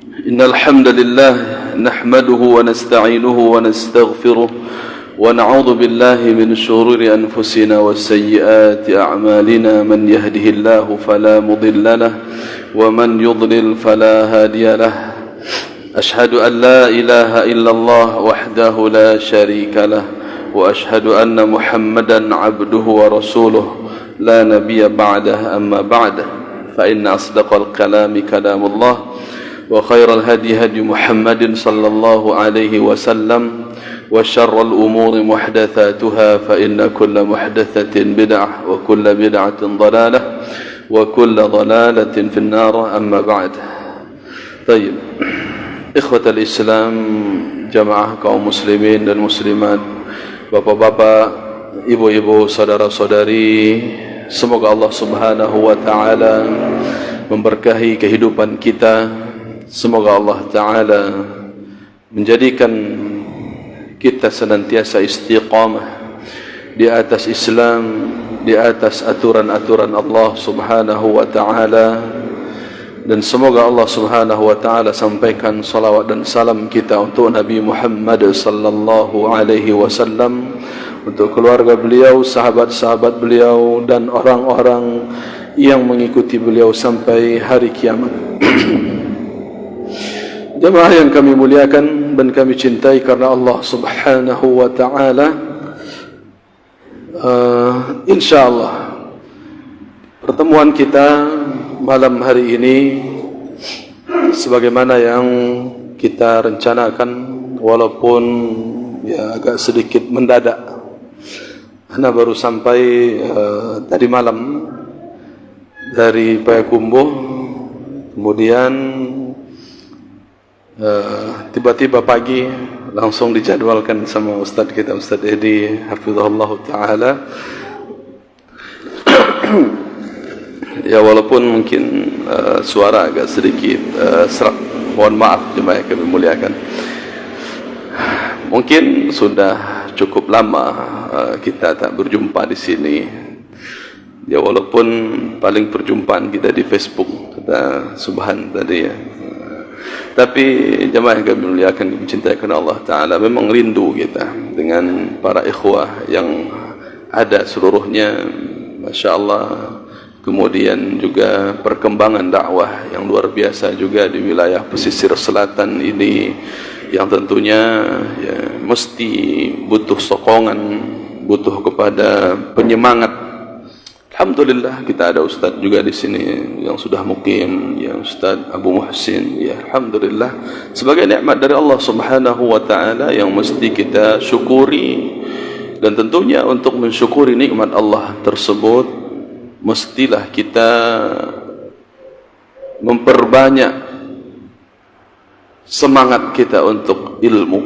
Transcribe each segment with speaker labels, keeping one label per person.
Speaker 1: إن الحمد لله نحمده ونستعينه ونستغفره ونعوذ بالله من شرور أنفسنا وسيئات أعمالنا من يهده الله فلا مضل له ومن يضلل فلا هادي له أشهد أن لا إله إلا الله وحده لا شريك له وأشهد أن محمدا عبده ورسوله لا نبي بعده أما بعد فإن أصدق الكلام كلام الله وخير الهدي هدي محمد صلى الله عليه وسلم وشر الأمور محدثاتها فإن كل محدثة بدعة وكل بدعة ضلالة وكل ضلالة في النار أما بعد. طيب إخوة الإسلام jamaah kaum muslimin dan muslimat, bapak-bapak, ibu-ibu, saudara-saudari, semoga Allah Subhanahu wa taala memberkahi kehidupan kita. Semoga Allah taala menjadikan kita senantiasa istiqamah di atas Islam, di atas aturan-aturan Allah Subhanahu wa taala, dan semoga Allah Subhanahu wa taala sampaikan salawat dan salam kita untuk Nabi Muhammad sallallahu alaihi wasallam, untuk keluarga beliau, sahabat-sahabat beliau, dan orang-orang yang mengikuti beliau sampai hari kiamat. Jemaah yang kami muliakan dan kami cintai karena Allah Subhanahu wa taala, insyaallah pertemuan kita malam hari ini sebagaimana yang kita rencanakan, walaupun ya agak sedikit mendadak. Ana baru sampai tadi malam dari Payakumbuh, kemudian tiba-tiba pagi langsung dijadwalkan sama Ustadz kita, Ustadz Edi hafizahullah ta'ala. Ya walaupun mungkin suara agak sedikit serak, mohon maaf jemaah yang kami muliakan. Mungkin sudah cukup lama kita tak berjumpa di sini. Ya walaupun paling perjumpaan kita di Facebook, kata Subhan tadi ya. Tapi jemaah yang kami muliakan, mencintai karena Allah Ta'ala, memang rindu kita dengan para ikhwah yang ada seluruhnya, Masya Allah. Kemudian juga perkembangan dakwah yang luar biasa juga di wilayah pesisir selatan ini, yang tentunya ya, mesti butuh sokongan, butuh kepada penyemangat. Alhamdulillah kita ada Ustaz juga di sini yang sudah mukim, ya Ustaz Abu Muhsin. Ya alhamdulillah, sebagai nikmat dari Allah Subhanahu wa taala yang mesti kita syukuri. Dan tentunya untuk mensyukuri nikmat Allah tersebut, mestilah kita memperbanyak semangat kita untuk ilmu,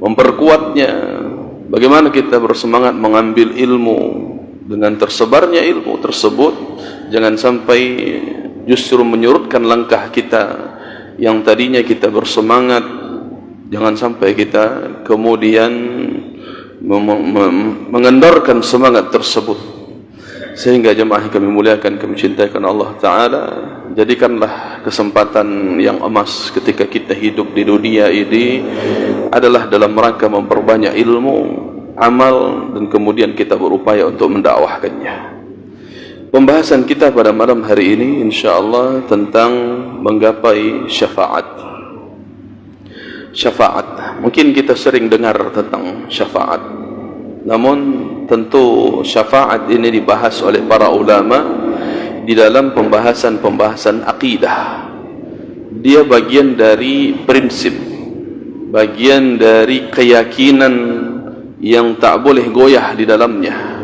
Speaker 1: memperkuatnya. Bagaimana kita bersemangat mengambil ilmu, dengan tersebarnya ilmu tersebut jangan sampai justru menyurutkan langkah kita yang tadinya kita bersemangat. Jangan sampai kita kemudian mengendorkan semangat tersebut. Sehingga jemaah yang kami muliakan, kami cintai karena Allah Ta'ala, jadikanlah kesempatan yang emas ketika kita hidup di dunia ini adalah dalam rangka memperbanyak ilmu, amal, dan kemudian kita berupaya untuk mendakwahkannya. Pembahasan kita pada malam hari ini insyaAllah tentang menggapai syafaat. Syafaat, mungkin kita sering dengar tentang syafaat, namun tentu syafaat ini dibahas oleh para ulama di dalam pembahasan akidah. Dia bagian dari prinsip, bagian dari keyakinan yang tak boleh goyah di dalamnya.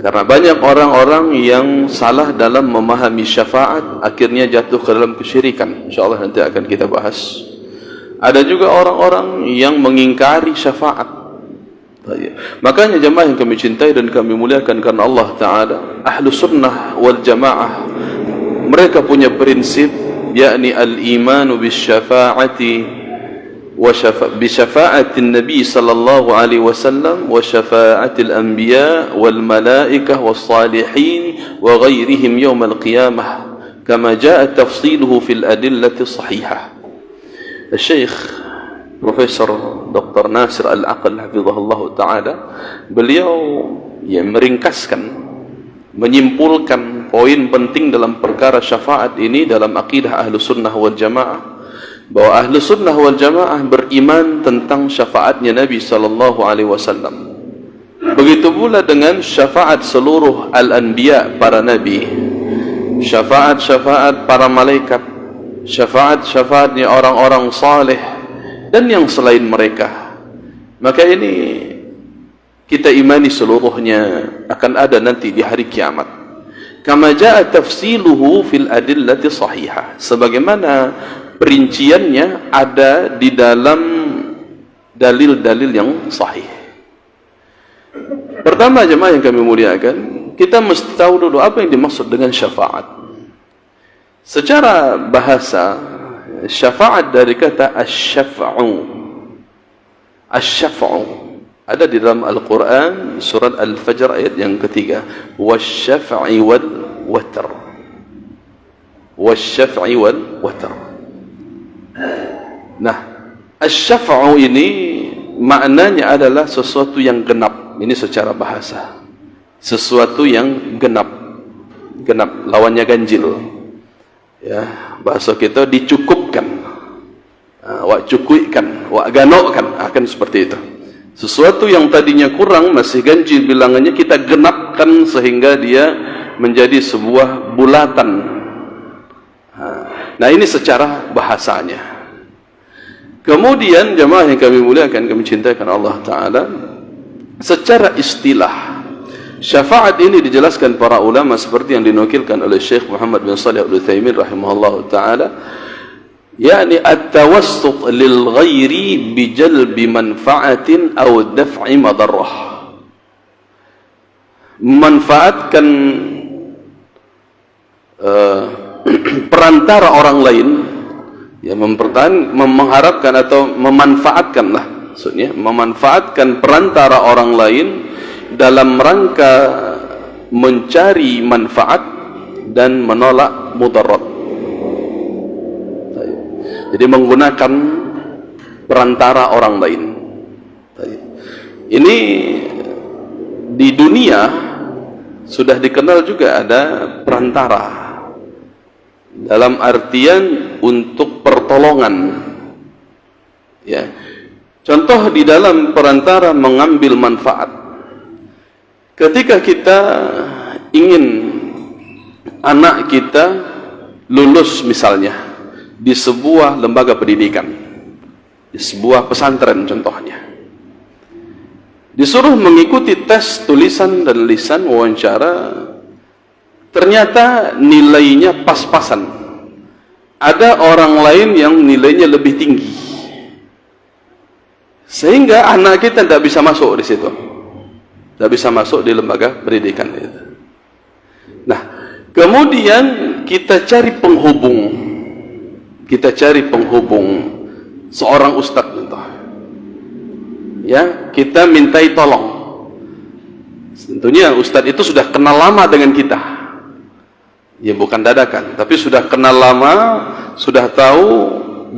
Speaker 1: Karena banyak orang-orang yang salah dalam memahami syafaat, akhirnya jatuh ke dalam kesyirikan. InsyaAllah nanti akan kita bahas. Ada juga orang-orang yang mengingkari syafaat. Makanya jemaah yang kami cintai dan kami muliakan karena Allah Ta'ala, ahlu sunnah wal jamaah, mereka punya prinsip, yakni al-imanu bisyafa'ati بشفاعة النبي صلى الله عليه وسلم وشفاعة الأنبياء والملائكة والصالحين وغيرهم يوم القيامة. kama jaa tafsiluhu fil adillati sahihah. Syekh Profesor Dr. Nasir Al-Aqal hafizahullah taala, beliau meringkaskan, menyimpulkan poin penting dalam perkara syafaat ini dalam akidah Ahlus Sunnah wal Jamaah, bahwa Ahlus Sunnah wal Jamaah beriman tentang syafaatnya Nabi sallallahu alaihi wasallam. Begitu pula dengan syafaat seluruh al-anbiya, para nabi, syafaat-syafaat para malaikat, syafaat-syafaatnya orang-orang saleh dan yang selain mereka. Maka ini kita imani seluruhnya akan ada nanti di hari kiamat. Kama jaa tafsiluhu fil adillati sahihah, sebagaimana perinciannya ada di dalam dalil-dalil yang sahih. Pertama, jemaah yang kami muliakan, kita mesti tahu dulu apa yang dimaksud dengan syafaat. Secara bahasa, syafaat dari kata asy-syaf'u. Asy-syaf'u ada di dalam Al-Quran, surat Al-Fajr ayat yang ketiga, wasy-syaf'i wal watr. Wasy-syaf'i wal watr. Nah, asy-syaf'u ini maknanya adalah sesuatu yang genap. Ini secara bahasa, sesuatu yang genap. Genap lawannya ganjil. Ya, bahasa kita dicukupkan, wak cukuikan, wak ganokkan, akan seperti itu. Sesuatu yang tadinya kurang, masih ganjil bilangannya, kita genapkan sehingga dia menjadi sebuah bulatan. Nah, ini secara bahasanya. Kemudian jemaah yang kami muliakan, kami cintakan Allah Ta'ala, secara istilah syafaat ini dijelaskan para ulama seperti yang dinukilkan oleh Syekh Muhammad bin Shalih Al-Utsaimin rahimahullah ta'ala, yakni at-tawassut lil ghairi bi jalbi manfaatin aw daf'i madarrah. Memanfaatkan perantara orang lain, ya, mengharapkan atau memanfaatkanlah, maksudnya memanfaatkan perantara orang lain dalam rangka mencari manfaat dan menolak mudarat. Jadi menggunakan perantara orang lain. Ini di dunia sudah dikenal juga ada perantara, dalam artian untuk pertolongan. Ya. Contoh di dalam perantara mengambil manfaat. Ketika kita ingin anak kita lulus misalnya di sebuah lembaga pendidikan, di sebuah pesantren contohnya, disuruh mengikuti tes tulisan dan lisan wawancara, ternyata nilainya pas-pasan. Ada orang lain yang nilainya lebih tinggi, sehingga anak kita tidak bisa masuk di situ, tidak bisa masuk di lembaga pendidikan itu. Nah, kemudian kita cari penghubung, seorang ustadz contoh, ya, kita mintai tolong. Tentunya ustadz itu sudah kenal lama dengan kita, ya, bukan dadakan, tapi sudah kenal lama, sudah tahu,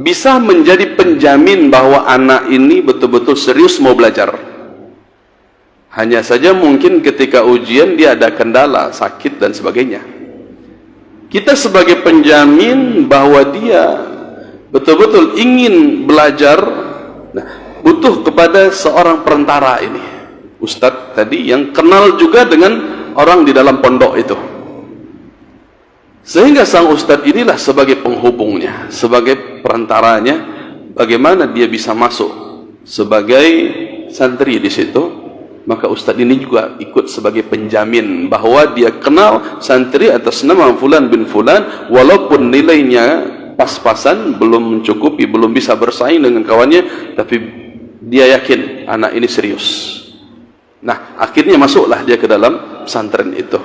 Speaker 1: bisa menjadi penjamin bahwa anak ini betul-betul serius mau belajar. Hanya saja mungkin ketika ujian dia ada kendala, sakit dan sebagainya. Kita sebagai penjamin bahwa dia betul-betul ingin belajar, nah, butuh kepada seorang perantara ini, ustadz tadi yang kenal juga dengan orang di dalam pondok itu. Sehingga sang ustadz inilah sebagai penghubungnya, sebagai perantaranya, bagaimana dia bisa masuk sebagai santri di situ. Maka ustadz ini juga ikut sebagai penjamin bahwa dia kenal santri atas nama Fulan bin Fulan, walaupun nilainya pas-pasan, belum mencukupi, belum bisa bersaing dengan kawannya, tapi dia yakin anak ini serius. Nah, akhirnya masuklah dia ke dalam pesantren itu.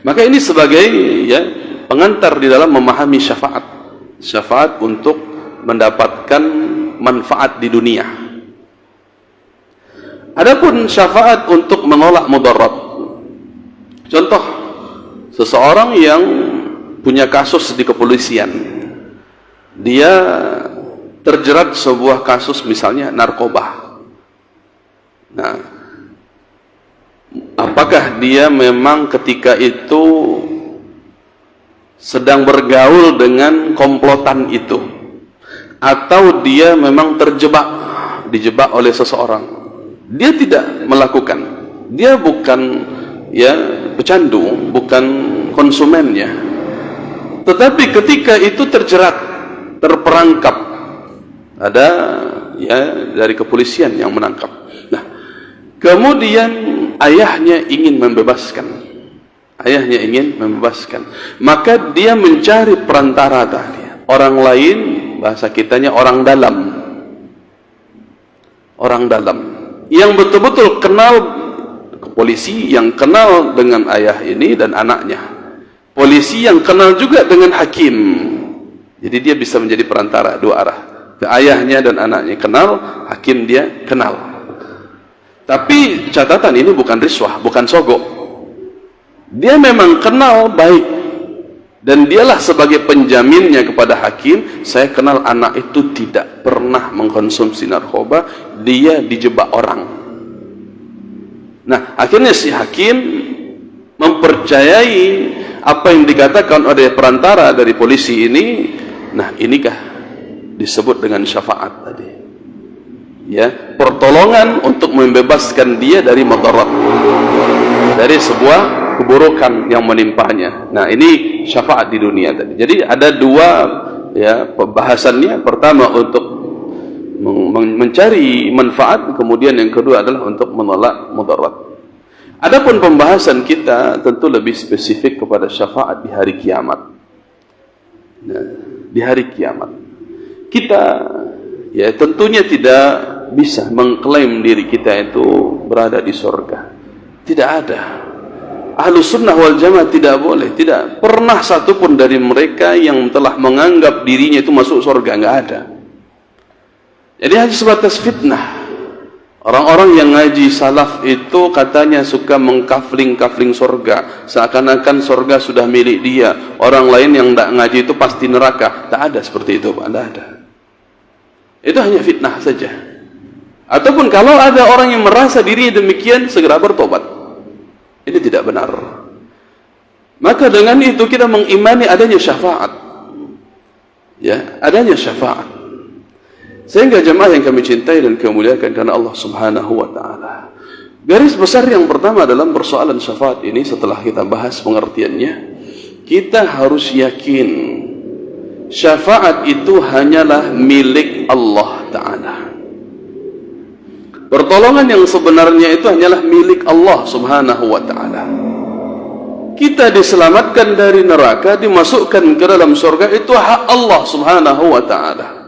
Speaker 1: Maka ini sebagai, ya, pengantar di dalam memahami syafaat. Syafaat untuk mendapatkan manfaat di dunia. Adapun syafaat untuk menolak mudarat. Contoh, seseorang yang punya kasus di kepolisian. Dia terjerat sebuah kasus misalnya narkoba. Nah, apakah dia memang ketika itu sedang bergaul dengan komplotan itu, atau dia memang dijebak oleh seseorang? Dia tidak melakukan, dia bukan pecandu, bukan konsumennya, tetapi ketika itu terperangkap, ada dari kepolisian yang menangkap. Nah, kemudian ayahnya ingin membebaskan, maka dia mencari perantara tadi, orang lain, bahasa kitanya orang dalam, yang betul-betul kenal, polisi yang kenal dengan ayah ini dan anaknya, polisi yang kenal juga dengan hakim. Jadi dia bisa menjadi perantara dua arah, ke ayahnya dan anaknya kenal, hakim dia kenal. Tapi catatan, ini bukan riswah, bukan sogok. Dia memang kenal baik, dan dialah sebagai penjaminnya kepada hakim. Saya kenal anak itu tidak pernah mengkonsumsi narkoba, dia dijebak orang. Nah, akhirnya si hakim mempercayai apa yang dikatakan oleh perantara dari polisi ini. Nah, inikah disebut dengan syafaat tadi, pertolongan untuk membebaskan dia dari madarat, dari sebuah keburukan yang menimpanya. Nah, ini syafaat di dunia tadi. Jadi ada dua pembahasannya. Pertama untuk mencari manfaat, kemudian yang kedua adalah untuk menolak mudarat. Adapun pembahasan kita tentu lebih spesifik kepada syafaat di hari kiamat. Nah, di hari kiamat kita tentunya tidak bisa mengklaim diri kita itu berada di surga. Tidak ada. Ahlus sunnah wal jamaah tidak boleh, tidak pernah satupun dari mereka yang telah menganggap dirinya itu masuk surga, nggak ada. Jadi hanya sebatas fitnah. Orang-orang yang ngaji salaf itu katanya suka mengkafling-kafling surga, seakan-akan surga sudah milik dia. Orang lain yang tidak ngaji itu pasti neraka. Tak ada seperti itu, Pak. Tidak ada. Itu hanya fitnah saja. Ataupun kalau ada orang yang merasa dirinya demikian, segera bertobat. Ini tidak benar. Maka dengan itu kita mengimani adanya syafaat. Adanya syafaat. Sehingga jemaah yang kami cintai dan kami muliakan karena Allah Subhanahu wa taala. Garis besar yang pertama dalam persoalan syafaat ini, setelah kita bahas pengertiannya, kita harus yakin syafaat itu hanyalah milik Allah taala. Pertolongan yang sebenarnya itu hanyalah milik Allah Subhanahu wa taala. Kita diselamatkan dari neraka, dimasukkan ke dalam surga, itu hak Allah Subhanahu wa taala.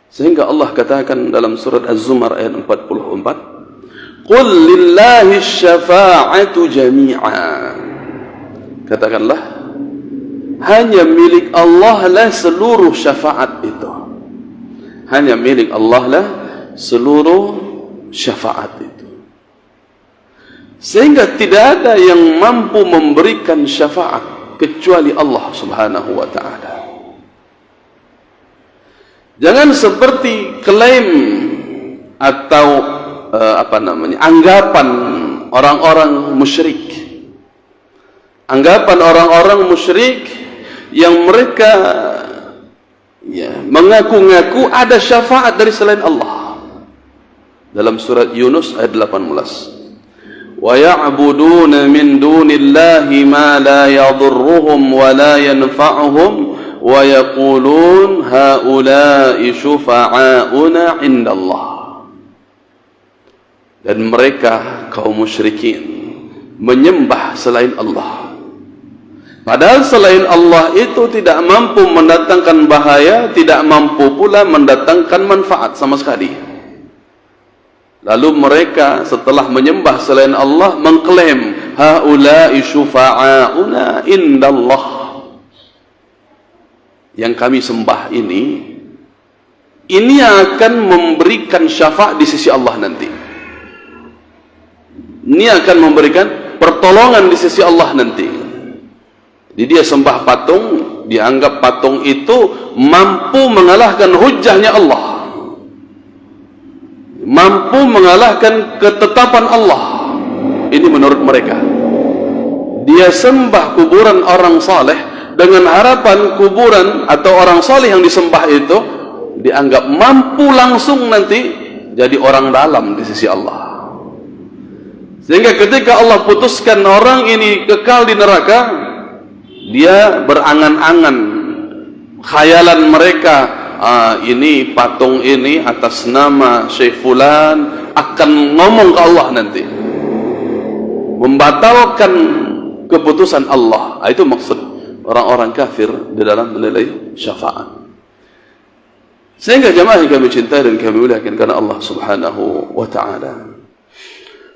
Speaker 1: Sehingga Allah katakan dalam surat Az-Zumar ayat 44, "Qul lillahi syafa'atu jami'a." Katakanlah, hanya milik Allah lah seluruh syafaat itu. Hanya milik Allah lah seluruh syafaat itu. Sehingga tidak ada yang mampu memberikan syafaat kecuali Allah Subhanahu wa taala. Jangan seperti klaim atau anggapan orang-orang musyrik. Anggapan orang-orang musyrik yang mereka mengaku-ngaku ada syafaat dari selain Allah. Dalam surat Yunus ayat 18. Wa ya'buduna min dunillahi ma la yadhurruhum wa la yanfa'uhum wa yaqulun haula'i syufa'auna 'indallah. Dan mereka kaum musyrikin menyembah selain Allah, padahal selain Allah itu tidak mampu mendatangkan bahaya, tidak mampu pula mendatangkan manfaat sama sekali. Lalu mereka setelah menyembah selain Allah mengklaim haula'i syufa'auna 'indallah. Yang kami sembah ini akan memberikan syafaat di sisi Allah nanti. Ini akan memberikan pertolongan di sisi Allah nanti. Jadi dia sembah patung, dianggap patung itu mampu mengalahkan hujahnya Allah, mampu mengalahkan ketetapan Allah. Ini menurut mereka. Dia sembah kuburan orang saleh dengan harapan kuburan atau orang saleh yang disembah itu dianggap mampu langsung nanti jadi orang dalam di sisi Allah. Sehingga ketika Allah putuskan orang ini kekal di neraka, dia berangan-angan, khayalan mereka, ini patung ini atas nama Syekh Fulan akan ngomong ke Allah nanti, membatalkan keputusan Allah. Itu maksud orang-orang kafir di dalam menilai syafaat. Sehingga jamaah yang kami cintai dan kami muliakan karena Allah Subhanahu wa ta'ala,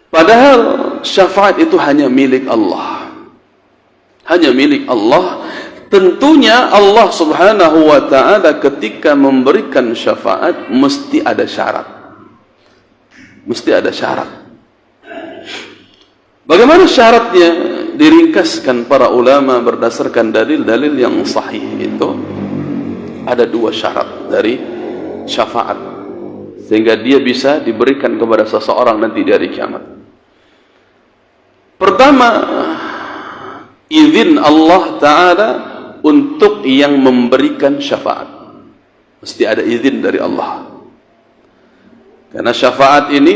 Speaker 1: padahal syafaat itu hanya milik Allah, hanya milik Allah. Tentunya Allah Subhanahu wa ta'ala ketika memberikan syafaat mesti ada syarat, mesti ada syarat. Bagaimana syaratnya? Diringkaskan para ulama berdasarkan dalil-dalil yang sahih. Itu ada dua syarat dari syafaat sehingga dia bisa diberikan kepada seseorang nanti di hari kiamat. Pertama, izin Allah Ta'ala untuk yang memberikan syafaat. Mesti ada izin dari Allah. Karena syafaat ini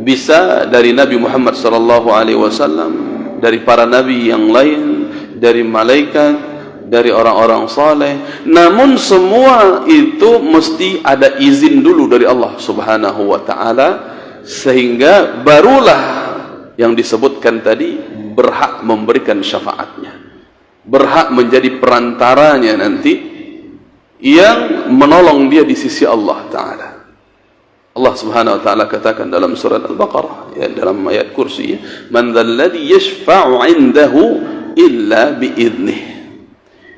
Speaker 1: bisa dari Nabi Muhammad SAW, dari para nabi yang lain, dari malaikat, dari orang-orang saleh. Namun semua itu mesti ada izin dulu dari Allah Subhanahu wa ta'ala, sehingga barulah yang disebutkan tadi berhak memberikan syafaatnya, berhak menjadi perantaranya nanti yang menolong dia di sisi Allah Ta'ala. Allah Subhanahu wa ta'ala katakan dalam surat Al-Baqarah, ya, dalam ayat kursi, man dzalladzi yashfa'u 'indahu illa bi'idnih.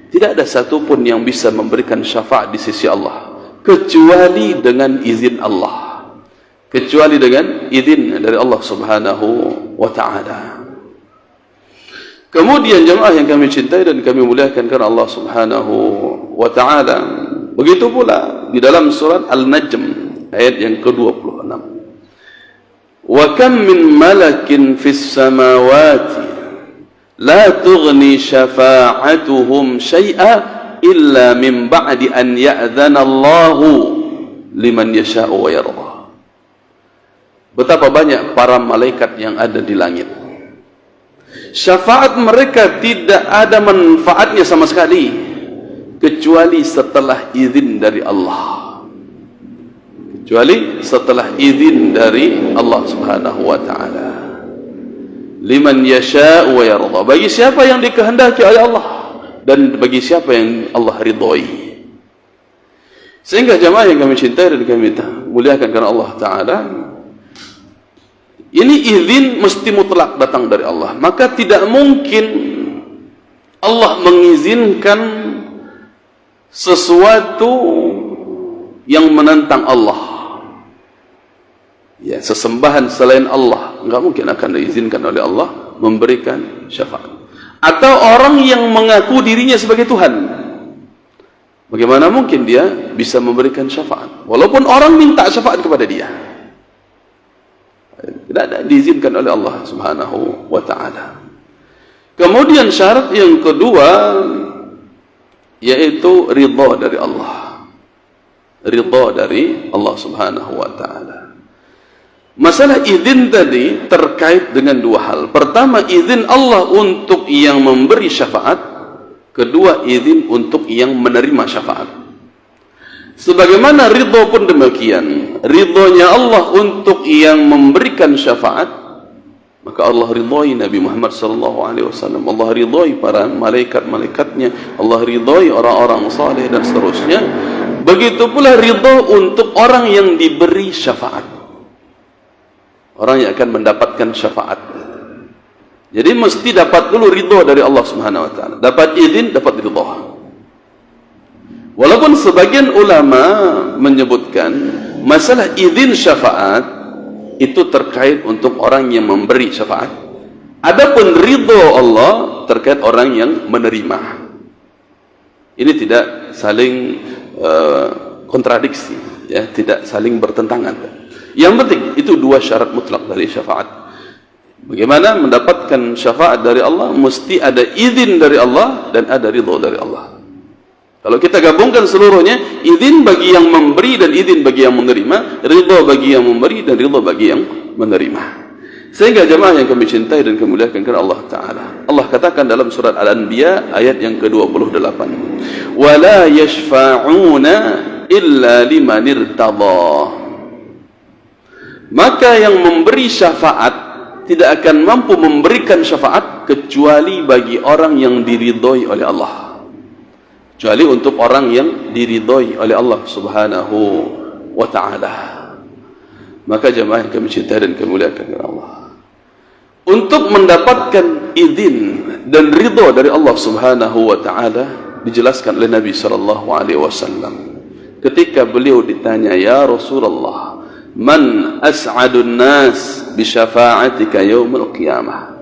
Speaker 1: Tidak ada satupun yang bisa memberikan syafaat di sisi Allah kecuali dengan izin Allah, kecuali dengan izin dari Allah Subhanahu wa ta'ala. Kemudian jemaah yang kami cintai dan kami muliakan karena Allah Subhanahu wa ta'ala, begitu pula di dalam surat Al-Najm ayat yang ke-26, wa kam min malakin fis samawati la tughni syafa'atuhum syai'a illa min ba'di an ya'dzana Allahu liman yasha'u wa yarda. Betapa banyak para malaikat yang ada di langit, syafaat mereka tidak ada manfaatnya sama sekali kecuali setelah izin dari Allah, kecuali setelah izin dari Allah Subhanahu wa ta'ala. Liman yasha'u wa yarda, bagi siapa yang dikehendaki oleh Allah dan bagi siapa yang Allah ridhoi. Sehingga jamaah yang kami cintai dan kami muliakan karena Allah Ta'ala, ini izin mesti mutlak datang dari Allah. Maka tidak mungkin Allah mengizinkan sesuatu yang menentang Allah. Ya, sesembahan selain Allah enggak mungkin akan diizinkan oleh Allah memberikan syafaat. Atau orang yang mengaku dirinya sebagai Tuhan, bagaimana mungkin dia bisa memberikan syafaat walaupun orang minta syafaat kepada dia? Tidak ada, diizinkan oleh Allah Subhanahu wa ta'ala. Kemudian syarat yang kedua yaitu ridha dari Allah, ridha dari Allah Subhanahu wa ta'ala. Masalah izin tadi terkait dengan dua hal. Pertama, izin Allah untuk yang memberi syafaat. Kedua, izin untuk yang menerima syafaat. Sebagaimana ridho pun demikian. Ridhonya Allah untuk yang memberikan syafaat, maka Allah ridhoi Nabi Muhammad SAW, Allah ridhoi para malaikat-malaikatnya, Allah ridhoi orang-orang saleh dan seterusnya. Begitu pula ridho untuk orang yang diberi syafaat, orang yang akan mendapatkan syafaat. Jadi mesti dapat dulu ridho dari Allah Subhanahu wa ta'ala, dapat izin, dapat ridho. Walaupun sebagian ulama menyebutkan masalah izin syafaat itu terkait untuk orang yang memberi syafaat. Adapun ridho Allah terkait orang yang menerima. Ini tidak saling kontradiksi, ya, tidak saling bertentangan. Yang penting itu dua syarat mutlak dari syafaat. Bagaimana mendapatkan syafaat dari Allah? Mesti ada izin dari Allah dan ada ridha dari Allah. Kalau kita gabungkan seluruhnya, izin bagi yang memberi dan izin bagi yang menerima, ridha bagi yang memberi dan ridha bagi yang menerima. Sehingga jemaah yang kami cintai dan kami muliakan karena Allah Ta'ala, Allah katakan dalam surat Al-Anbiya ayat yang ke-28, وَلَا يَشْفَعُونَ إِلَّا لِمَنِ ارْتَضَى. Maka yang memberi syafaat tidak akan mampu memberikan syafaat kecuali bagi orang yang diridhoi oleh Allah, kecuali untuk orang yang diridhoi oleh Allah Subhanahu wa Ta'ala. Maka jemaah yang kami cintai dan kami muliakan karena Allah, untuk mendapatkan izin dan ridha dari Allah Subhanahu wa Ta'ala dijelaskan oleh Nabi sallallahu alaihi wasallam ketika beliau ditanya, ya Rasulullah, man as'adun nas bi syafa'atika yaumil qiyamah.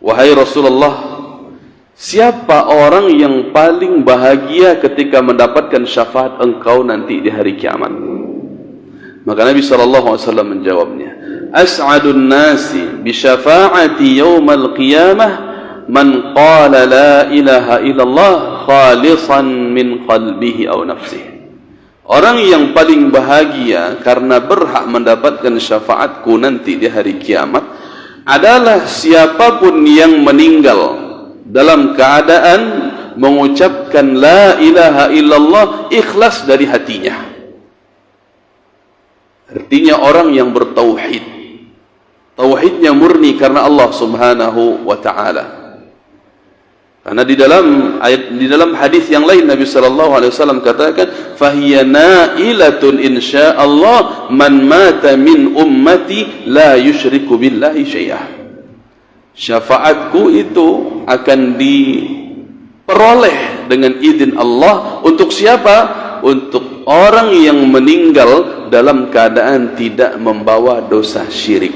Speaker 1: Wahai Rasulullah, siapa orang yang paling bahagia ketika mendapatkan syafaat engkau nanti di hari kiamat? Maka Nabi sallallahu alaihi wasallam menjawabnya, as'adun nasi bi syafa'ati yaumal qiyamah man qala la ilaha illallah khalisan min qalbihi aw nafsihi. Orang yang paling bahagia karena berhak mendapatkan syafaatku nanti di hari kiamat adalah siapapun yang meninggal dalam keadaan mengucapkan la ilaha illallah ikhlas dari hatinya. Artinya orang yang bertauhid, tauhidnya murni karena Allah Subhanahu wa Ta'ala. Karena di dalam hadis yang lain Nabi sallallahu alaihi wasallam katakan, fahiya nailatun insyaallah man mata min ummati la yusyriku billahi syai'ah. Syafaatku itu akan diperoleh dengan izin Allah untuk siapa? Untuk orang yang meninggal dalam keadaan tidak membawa dosa syirik.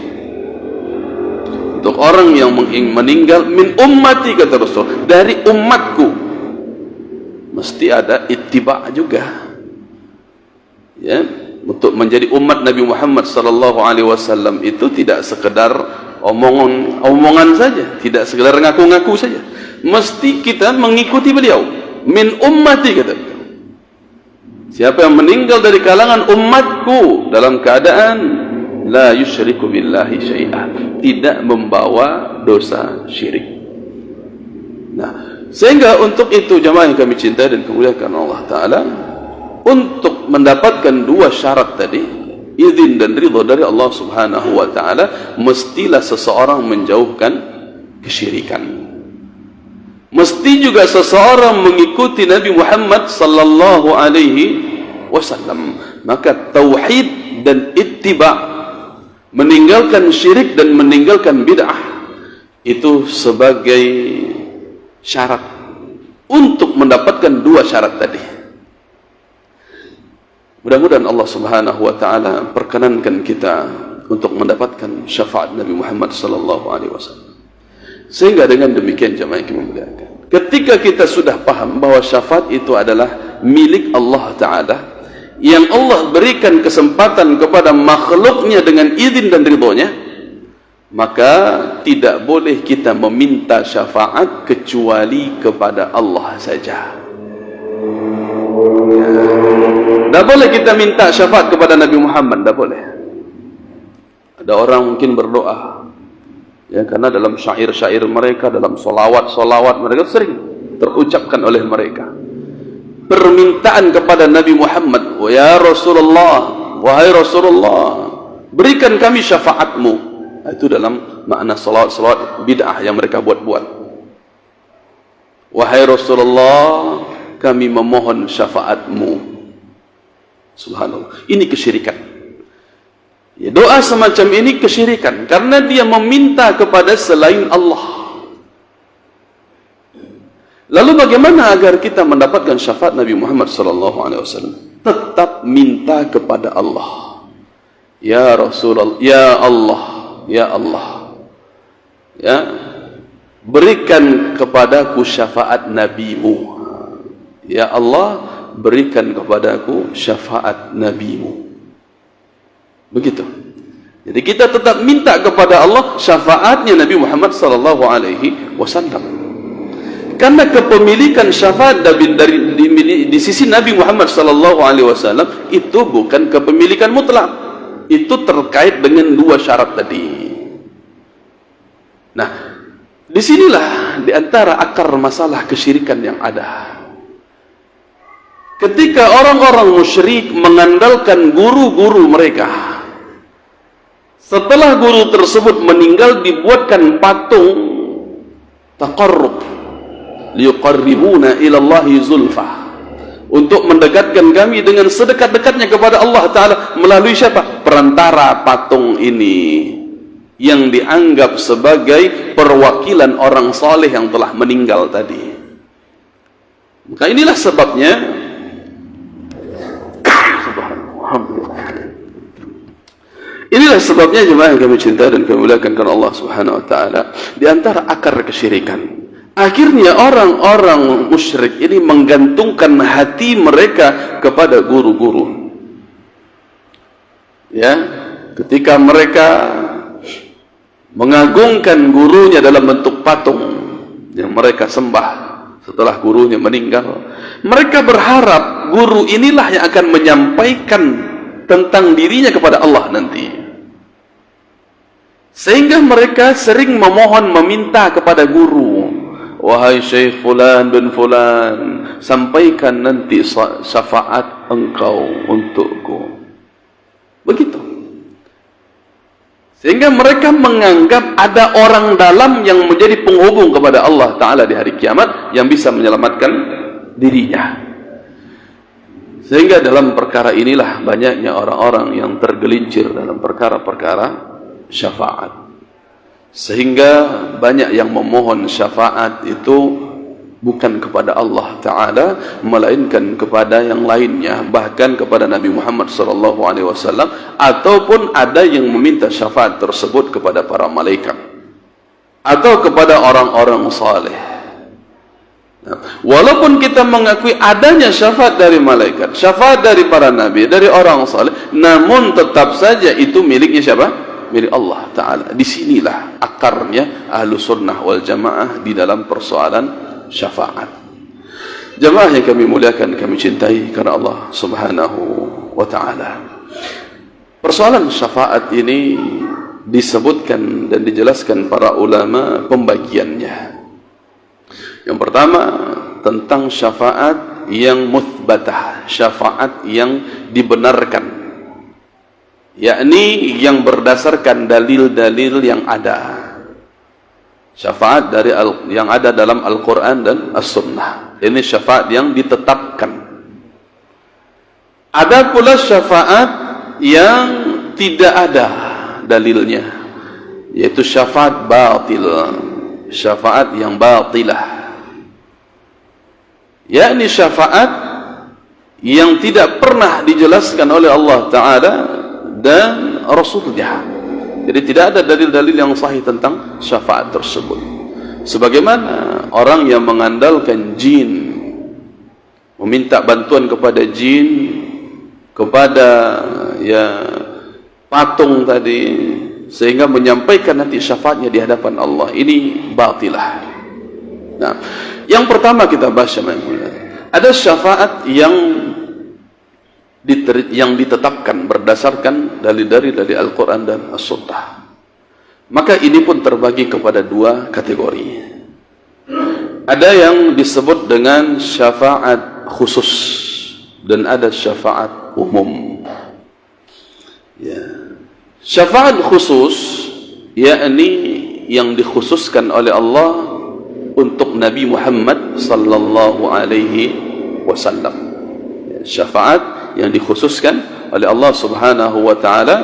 Speaker 1: Untuk orang yang meninggal min ummati, kata Rasul, dari umatku, mesti ada ittiba' juga, ya. Untuk menjadi umat Nabi Muhammad sallallahu alaihi wasallam itu tidak sekedar omongan saja, tidak sekedar ngaku-ngaku saja, mesti kita mengikuti beliau. Min ummati, kata beliau, siapa yang meninggal dari kalangan umatku dalam keadaan la yusyriku billahi syai'ah, tidak membawa dosa syirik. Nah, sehingga untuk itu jemaah yang kami cintai dan kemuliakan Allah Ta'ala, untuk mendapatkan dua syarat tadi, izin dan ridha dari Allah Subhanahu wa Ta'ala, mestilah seseorang menjauhkan kesyirikan. Mesti juga seseorang mengikuti Nabi Muhammad sallallahu alaihi wasallam. Maka tauhid dan ittiba', meninggalkan syirik dan meninggalkan bid'ah, itu sebagai syarat untuk mendapatkan dua syarat tadi. Mudah-mudahan Allah Subhanahu wa Ta'ala perkenankan kita untuk mendapatkan syafaat Nabi Muhammad sallallahu alaihi wasallam. Sehingga dengan demikian jemaah yang dimuliakan, ketika kita sudah paham bahwa syafaat itu adalah milik Allah Ta'ala, yang Allah berikan kesempatan kepada makhluknya dengan izin dan ridhonya, maka tidak boleh kita meminta syafaat kecuali kepada Allah saja. Tidak boleh kita minta syafaat kepada Nabi Muhammad, tidak boleh. Ada orang mungkin berdoa, ya, karena dalam syair-syair mereka, dalam solawat mereka sering terucapkan oleh mereka permintaan kepada Nabi Muhammad, ya Rasulullah, wahai Rasulullah, berikan kami syafaatmu. Itu dalam makna salawat bid'ah yang mereka buat-buat. Wahai Rasulullah, kami memohon syafaatmu. Subhanallah, ini kesyirikan. Ya, doa semacam ini kesyirikan karena dia meminta kepada selain Allah. Lalu bagaimana agar kita mendapatkan syafaat Nabi Muhammad sallallahu alaihi wasallam? Tetap minta kepada Allah. Ya Rasulullah, ya Allah, ya Allah. Ya. berikan kepadaku syafaat nabimu. Ya Allah, berikan kepadaku syafaat nabimu. Begitu. Jadi kita tetap minta kepada Allah syafaatnya Nabi Muhammad sallallahu alaihi wasallam. Karena kepemilikan syafaat di sisi Nabi Muhammad sallallahu alaihi wasallam itu bukan kepemilikan mutlak. Itu terkait dengan dua syarat tadi. Nah, disinilah di antara akar masalah kesyirikan yang ada. Ketika orang-orang musyrik mengandalkan guru-guru mereka, setelah guru tersebut meninggal dibuatkan patung taqarrub liqarribuna ila Allahi zulfa, untuk mendekatkan kami dengan sedekat-dekatnya kepada Allah Ta'ala melalui siapa? Perantara patung ini yang dianggap sebagai perwakilan orang saleh yang telah meninggal tadi. Maka inilah sebabnya jemaah yang kami cintai dan kami muliakan karena Allah Subhanahu wa taala, di antara akar kesyirikan, akhirnya orang-orang musyrik ini menggantungkan hati mereka kepada guru-guru. Ya, ketika mereka mengagungkan gurunya dalam bentuk patung yang mereka sembah setelah gurunya meninggal, mereka berharap guru inilah yang akan menyampaikan tentang dirinya kepada Allah nanti. Sehingga mereka sering memohon, meminta kepada guru, wahai Syekh Fulan bin Fulan, sampaikan nanti syafaat engkau untukku. Begitu. Sehingga mereka menganggap ada orang dalam yang menjadi penghubung kepada Allah Ta'ala di hari kiamat yang bisa menyelamatkan dirinya. Sehingga dalam perkara inilah banyaknya orang-orang yang tergelincir dalam perkara-perkara syafaat. Sehingga banyak yang memohon syafaat itu bukan kepada Allah Ta'ala, melainkan kepada yang lainnya, bahkan kepada Nabi Muhammad SAW, ataupun ada yang meminta syafaat tersebut kepada para malaikat atau kepada orang-orang saleh. Walaupun kita mengakui adanya syafaat dari malaikat, syafaat dari para nabi, dari orang saleh, namun tetap saja itu miliknya siapa? Milik Allah Ta'ala. Disinilah akarnya Ahlus Sunnah wal Jamaah di dalam persoalan syafaat. Jamaah yang kami muliakan, kami cintai karena Allah Subhanahu wa Ta'ala, persoalan syafaat ini disebutkan dan dijelaskan para ulama pembagiannya. Yang pertama, tentang syafaat yang muthbatah, syafaat yang dibenarkan, yakni yang berdasarkan dalil-dalil yang ada. Syafaat dari yang ada dalam Al-Quran dan As-Sunnah. Ini syafaat yang ditetapkan. Ada pula syafaat yang tidak ada dalilnya, yaitu syafaat batil, syafaat yang batilah, yakni syafaat yang tidak pernah dijelaskan oleh Allah Ta'ala dan Rasulnya. Jadi tidak ada dalil-dalil yang sahih tentang syafaat tersebut. Sebagaimana orang yang mengandalkan jin, meminta bantuan kepada jin, kepada patung tadi, sehingga menyampaikan nanti syafaatnya di hadapan Allah. Ini batilah. Nah, yang pertama kita bahas, ada syafaat yang ditetapkan berdasarkan dalil-dalil dari Al-Quran dan As-Sunnah. Maka ini pun terbagi kepada dua kategori. Ada yang disebut dengan syafaat khusus dan ada syafaat umum. Syafaat khusus yakni yang dikhususkan oleh Allah untuk Nabi Muhammad sallallahu alaihi wasallam. Syafaat yang dikhususkan oleh Allah Subhanahu wa taala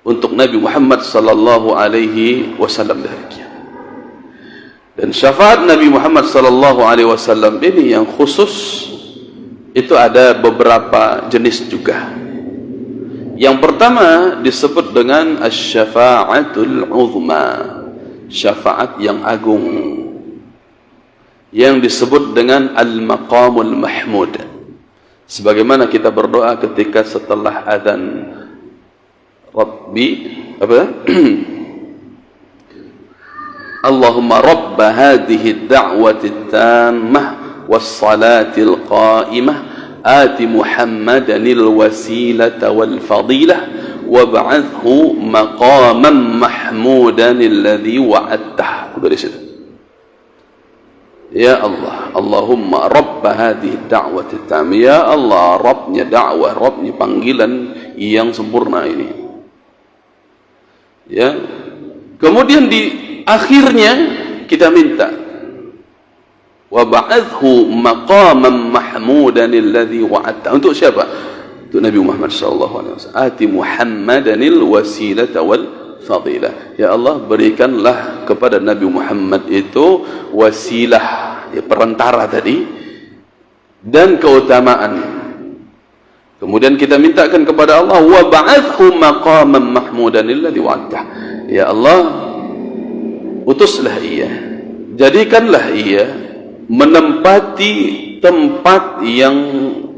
Speaker 1: untuk Nabi Muhammad sallallahu alaihi wasallam dari kiamat. Dan syafaat Nabi Muhammad sallallahu alaihi wasallam ini yang khusus itu ada beberapa jenis juga. Yang pertama disebut dengan asy-syafa'atul uzma, syafaat yang agung yang disebut dengan al-maqamul mahmud. Sebagaimana kita berdoa ketika setelah azan, Rabbi Allahumma rabb hadhihi ad-da'wati at-tammah was-salati al-qa'imah ati Muhammadan al-wasilata wal-fadilah wab'athhu maqaman mahmudan alladhi wa'adtah. Dari situ. Ya Allah, Allahumma rabb hadhihi ad-da'wati at-tammah. Ya Allah, Rabbnya dakwah, Rabbnya panggilan yang sempurna ini. Ya. Kemudian di akhirnya kita minta wa ba'athu maqaman mahmudan alladhi wa'adta. Untuk siapa? Untuk Nabi Muhammad sallallahu alaihi wasallam. Ati Muhammadanil wasilata wal fadilah. Ya Allah, berikanlah kepada Nabi Muhammad itu wasilah, ya, perantara tadi, dan keutamaan. Kemudian kita mintakan kepada Allah wa ba'athu maqaman mahmudan alladhi wa'adta. Ya Allah, utuslah ia, jadikanlah ia menempati tempat yang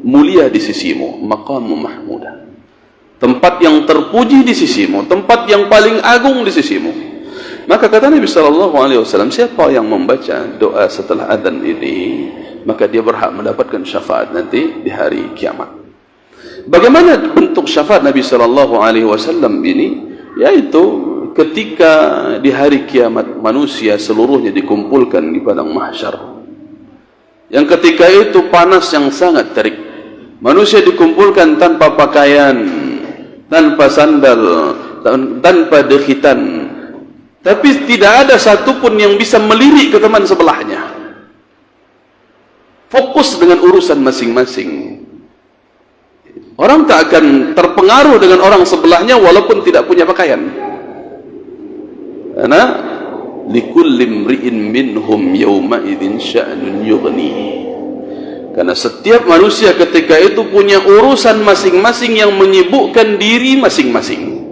Speaker 1: mulia di sisimu, maqamu mahmudah, tempat yang terpuji di sisimu, tempat yang paling agung di sisimu. Maka kata Nabi SAW, siapa yang membaca doa setelah adzan ini, maka dia berhak mendapatkan syafaat nanti di hari kiamat. Bagaimana bentuk syafaat Nabi SAW ini? Yaitu ketika di hari kiamat manusia seluruhnya dikumpulkan di padang mahsyar, yang ketika itu panas yang sangat terik, manusia dikumpulkan tanpa pakaian, tanpa sandal, tanpa dekhitan, tapi tidak ada satupun yang bisa melirik ke teman sebelahnya, fokus dengan urusan masing-masing. Orang tak akan terpengaruh dengan orang sebelahnya walaupun tidak punya pakaian. Karena likulli imri'in minhum yawma idzin sya'nun yughni. Karena setiap manusia ketika itu punya urusan masing-masing yang menyibukkan diri masing-masing.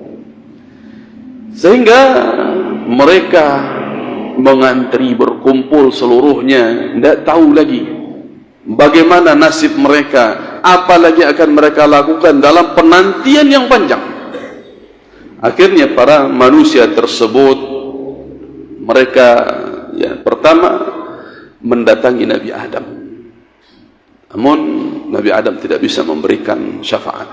Speaker 1: Sehingga mereka mengantri berkumpul seluruhnya, tidak tahu lagi bagaimana nasib mereka, apa lagi akan mereka lakukan dalam penantian yang panjang. Akhirnya para manusia tersebut, mereka pertama mendatangi Nabi Adam. Namun Nabi Adam tidak bisa memberikan syafaat.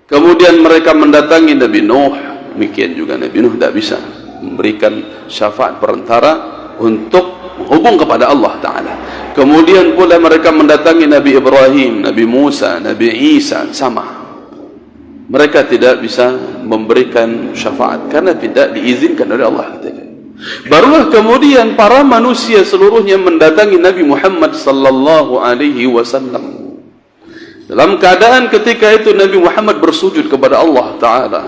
Speaker 1: Kemudian mereka mendatangi Nabi Nuh, demikian juga Nabi Nuh tidak bisa memberikan syafaat perantara untuk menghubung kepada Allah Ta'ala. Kemudian pula mereka mendatangi Nabi Ibrahim, Nabi Musa, Nabi Isa, sama. Mereka tidak bisa memberikan syafaat karena tidak diizinkan oleh Allah. Barulah kemudian para manusia seluruhnya mendatangi Nabi Muhammad sallallahu alaihi wasallam. Dalam keadaan ketika itu Nabi Muhammad bersujud kepada Allah Ta'ala.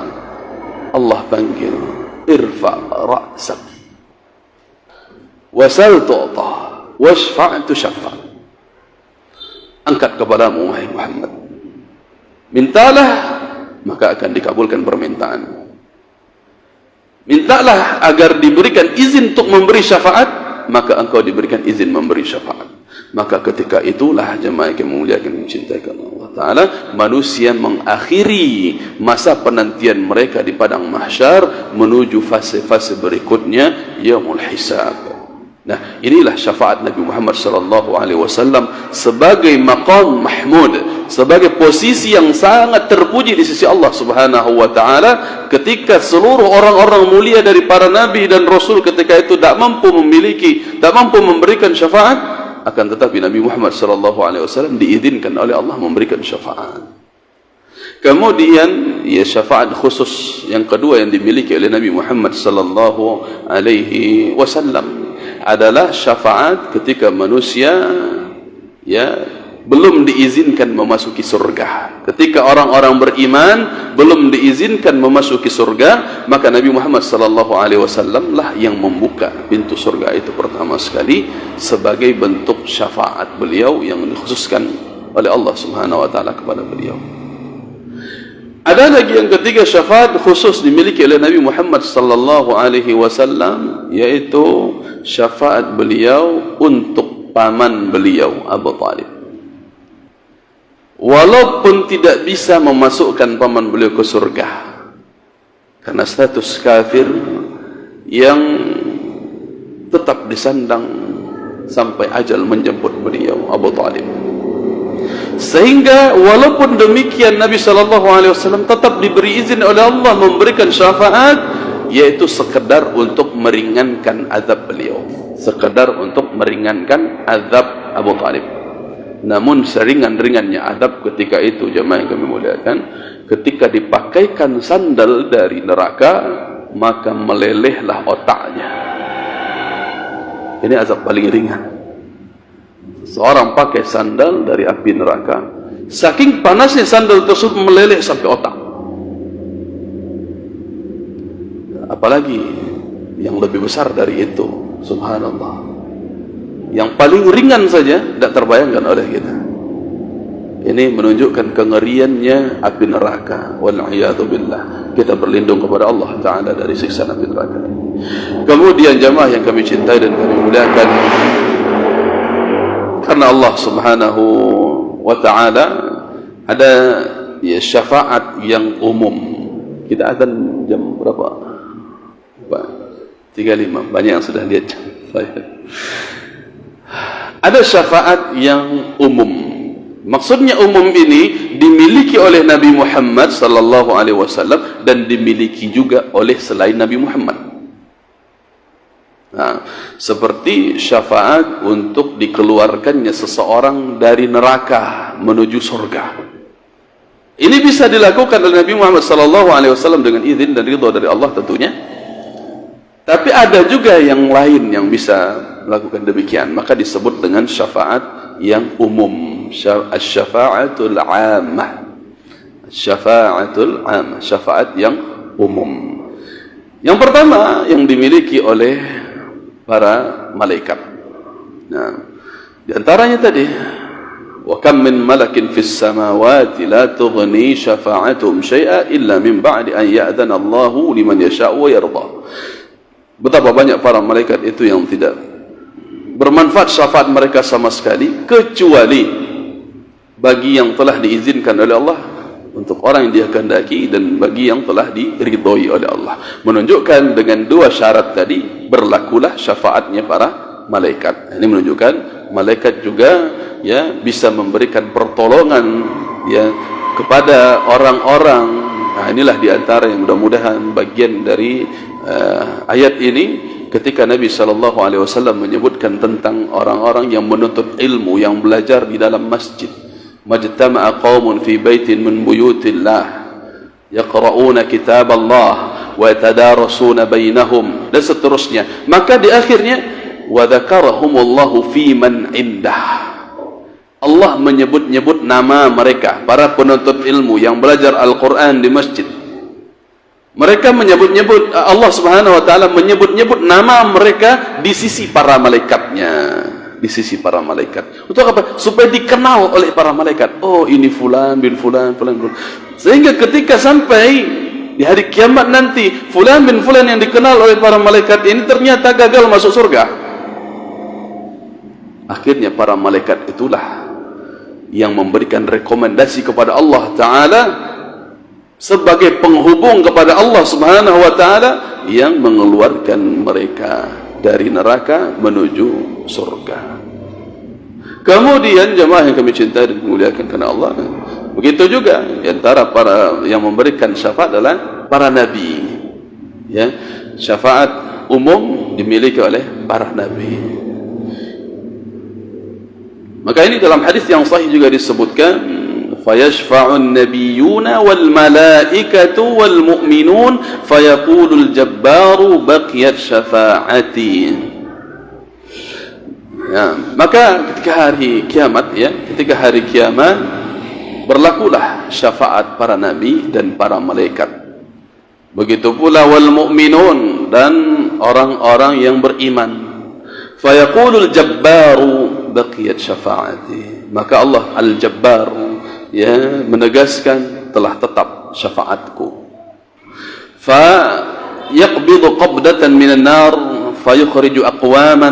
Speaker 1: Allah panggil, irfa' ra'sak wasal tu'tah wasfa'tu syafa'. Angkat kepadamu wahai Muhammad, mintalah maka akan dikabulkan permintaan. Mintalah agar diberikan izin untuk memberi syafaat, maka engkau diberikan izin memberi syafaat. Maka ketika itulah jemaah yang memuliakan mencintai Allah Ta'ala, manusia mengakhiri masa penantian mereka di padang mahsyar menuju fase-fase berikutnya, yaumul hisab. Nah, inilah syafaat Nabi Muhammad SAW sebagai maqam mahmud, sebagai posisi yang sangat terpuji di sisi Allah Subhanahu wa Ta'ala, ketika seluruh orang-orang mulia dari para nabi dan rasul ketika itu tak mampu memiliki, tak mampu memberikan syafaat, akan tetapi Nabi Muhammad SAW diizinkan oleh Allah memberikan syafaat. Kemudian ya, syafaat khusus yang kedua yang dimiliki oleh Nabi Muhammad SAW adalah syafaat ketika manusia belum diizinkan memasuki surga. Ketika orang-orang beriman belum diizinkan memasuki surga, maka Nabi Muhammad SAW lah yang membuka pintu surga itu pertama sekali sebagai bentuk syafaat beliau yang dikhususkan oleh Allah Subhanahu wa Ta'ala kepada beliau. Ada lagi yang ketiga, syafaat khusus dimiliki oleh Nabi Muhammad sallallahu alaihi wasallam, yaitu syafaat beliau untuk paman beliau Abu Talib. Walaupun tidak bisa memasukkan paman beliau ke surga karena status kafir, yang tetap disandang sampai ajal menjemput beliau Abu Talib. Sehingga walaupun demikian Nabi SAW tetap diberi izin oleh Allah memberikan syafaat, yaitu sekedar untuk meringankan azab beliau, sekedar untuk meringankan azab Abu Talib. Namun seringan-ringannya azab ketika itu, jemaah yang kami muliakan, ketika dipakaikan sandal dari neraka, maka melelehlah otaknya. Ini azab paling ringan. Seorang pakai sandal dari api neraka, saking panasnya sandal tersebut meleleh sampai otak. Apalagi yang lebih besar dari itu, subhanallah. Yang paling ringan saja tidak terbayangkan oleh kita. Ini menunjukkan kengeriannya api neraka. Wal'iyadu billah. Kita berlindung kepada Allah Ta'ala dari siksa api neraka. Kemudian jamaah yang kami cintai dan kami muliakan, karena Allah Subhanahu wa Ta'ala ada ya, syafaat yang umum. Kita akan jam berapa? 35. Banyak yang sudah lihat jam. Ada syafaat yang umum. Maksudnya umum ini dimiliki oleh Nabi Muhammad sallallahu alaihi wasallam dan dimiliki juga oleh selain Nabi Muhammad. Nah, seperti syafaat untuk dikeluarkannya seseorang dari neraka menuju surga. Ini bisa dilakukan oleh Nabi Muhammad SAW dengan izin dan ridha dari Allah tentunya. Tapi ada juga yang lain yang bisa melakukan demikian, maka disebut dengan syafaat yang umum, syafaatul 'ammah. Syafaatul 'ammah, syafaat yang umum. Yang pertama yang dimiliki oleh para malaikat. Nah, di antaranya tadi, wa kam min malakin fis samawati la tughni syafa'atuhum syai'a illa min ba'di an ya'dhana Allahu liman yasha'u wa yarda. Betapa banyak para malaikat itu yang tidak bermanfaat syafaat mereka sama sekali, kecuali bagi yang telah diizinkan oleh Allah, untuk orang yang dia kehendaki, dan bagi yang telah diridhoi oleh Allah. Menunjukkan dengan dua syarat tadi berlakulah syafaatnya para malaikat. Ini menunjukkan malaikat juga ya bisa memberikan pertolongan ya kepada orang-orang. Nah, inilah diantara yang mudah-mudahan bagian dari ayat ini, ketika Nabi SAW menyebutkan tentang orang-orang yang menuntut ilmu, yang belajar di dalam masjid. Majtama'a qaumun fi baitin min buyutillah yaqra'una kitab Allah wa yatadarasuna bainahum, dan seterusnya. Maka di akhirnya wa dzakarahumullahu fi man indah. Allah menyebut-nyebut nama mereka, para penuntut ilmu yang belajar Al-Quran di masjid. Mereka menyebut-nyebut, Allah Subhanahu wa Ta'ala menyebut-nyebut nama mereka di sisi para malaikatnya. Di sisi para malaikat. Untuk apa? Supaya dikenal oleh para malaikat. Oh, ini fulan bin fulan, fulan bin fulan. Sehingga ketika sampai di hari kiamat nanti, fulan bin fulan yang dikenal oleh para malaikat ini ternyata gagal masuk surga. Akhirnya para malaikat itulah yang memberikan rekomendasi kepada Allah Ta'ala sebagai penghubung kepada Allah Subhanahu wa Ta'ala, yang mengeluarkan mereka dari neraka menuju surga. Kemudian jemaah yang kami cintai dan muliakan karena Allah, begitu juga di antara para yang memberikan syafaat adalah para nabi. Ya, syafaat umum dimiliki oleh para nabi. Maka ini dalam hadis yang sahih juga disebutkan, fayashfa'un nabiyyuna wal malaikatu wal mu'minun fayaqulul jabbaru baqiyat syafa'ati. Ya, maka ketika hari kiamat, ya, ketika hari kiamat berlakulah syafaat para nabi dan para malaikat. Begitu pula wal mu'minun, dan orang-orang yang beriman. Fayaqulul jabbaru baqiyat syafa'ati. Maka Allah al-jabbar ya menegaskan telah tetap syafaatku. فيقبض قبضة من النار فيخرج أقواما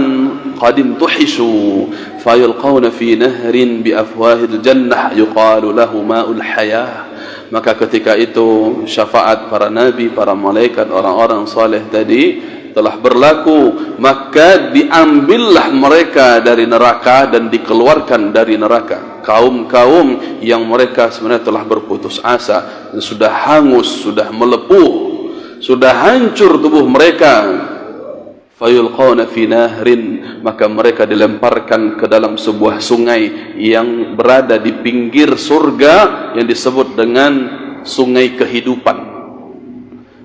Speaker 1: قد امتحشوا فيلقون في نهر بأفواه الجنة يقال له ماء الحياة. Maka ketika itu syafaat para nabi, para malaikat, orang-orang saleh tadi telah berlaku, maka diambillah mereka dari neraka dan dikeluarkan dari neraka kaum-kaum yang mereka sebenarnya telah berputus asa, sudah hangus, sudah melepuh, sudah hancur tubuh mereka. Fayulqawna fi nahrin, maka mereka dilemparkan ke dalam sebuah sungai yang berada di pinggir surga yang disebut dengan sungai kehidupan.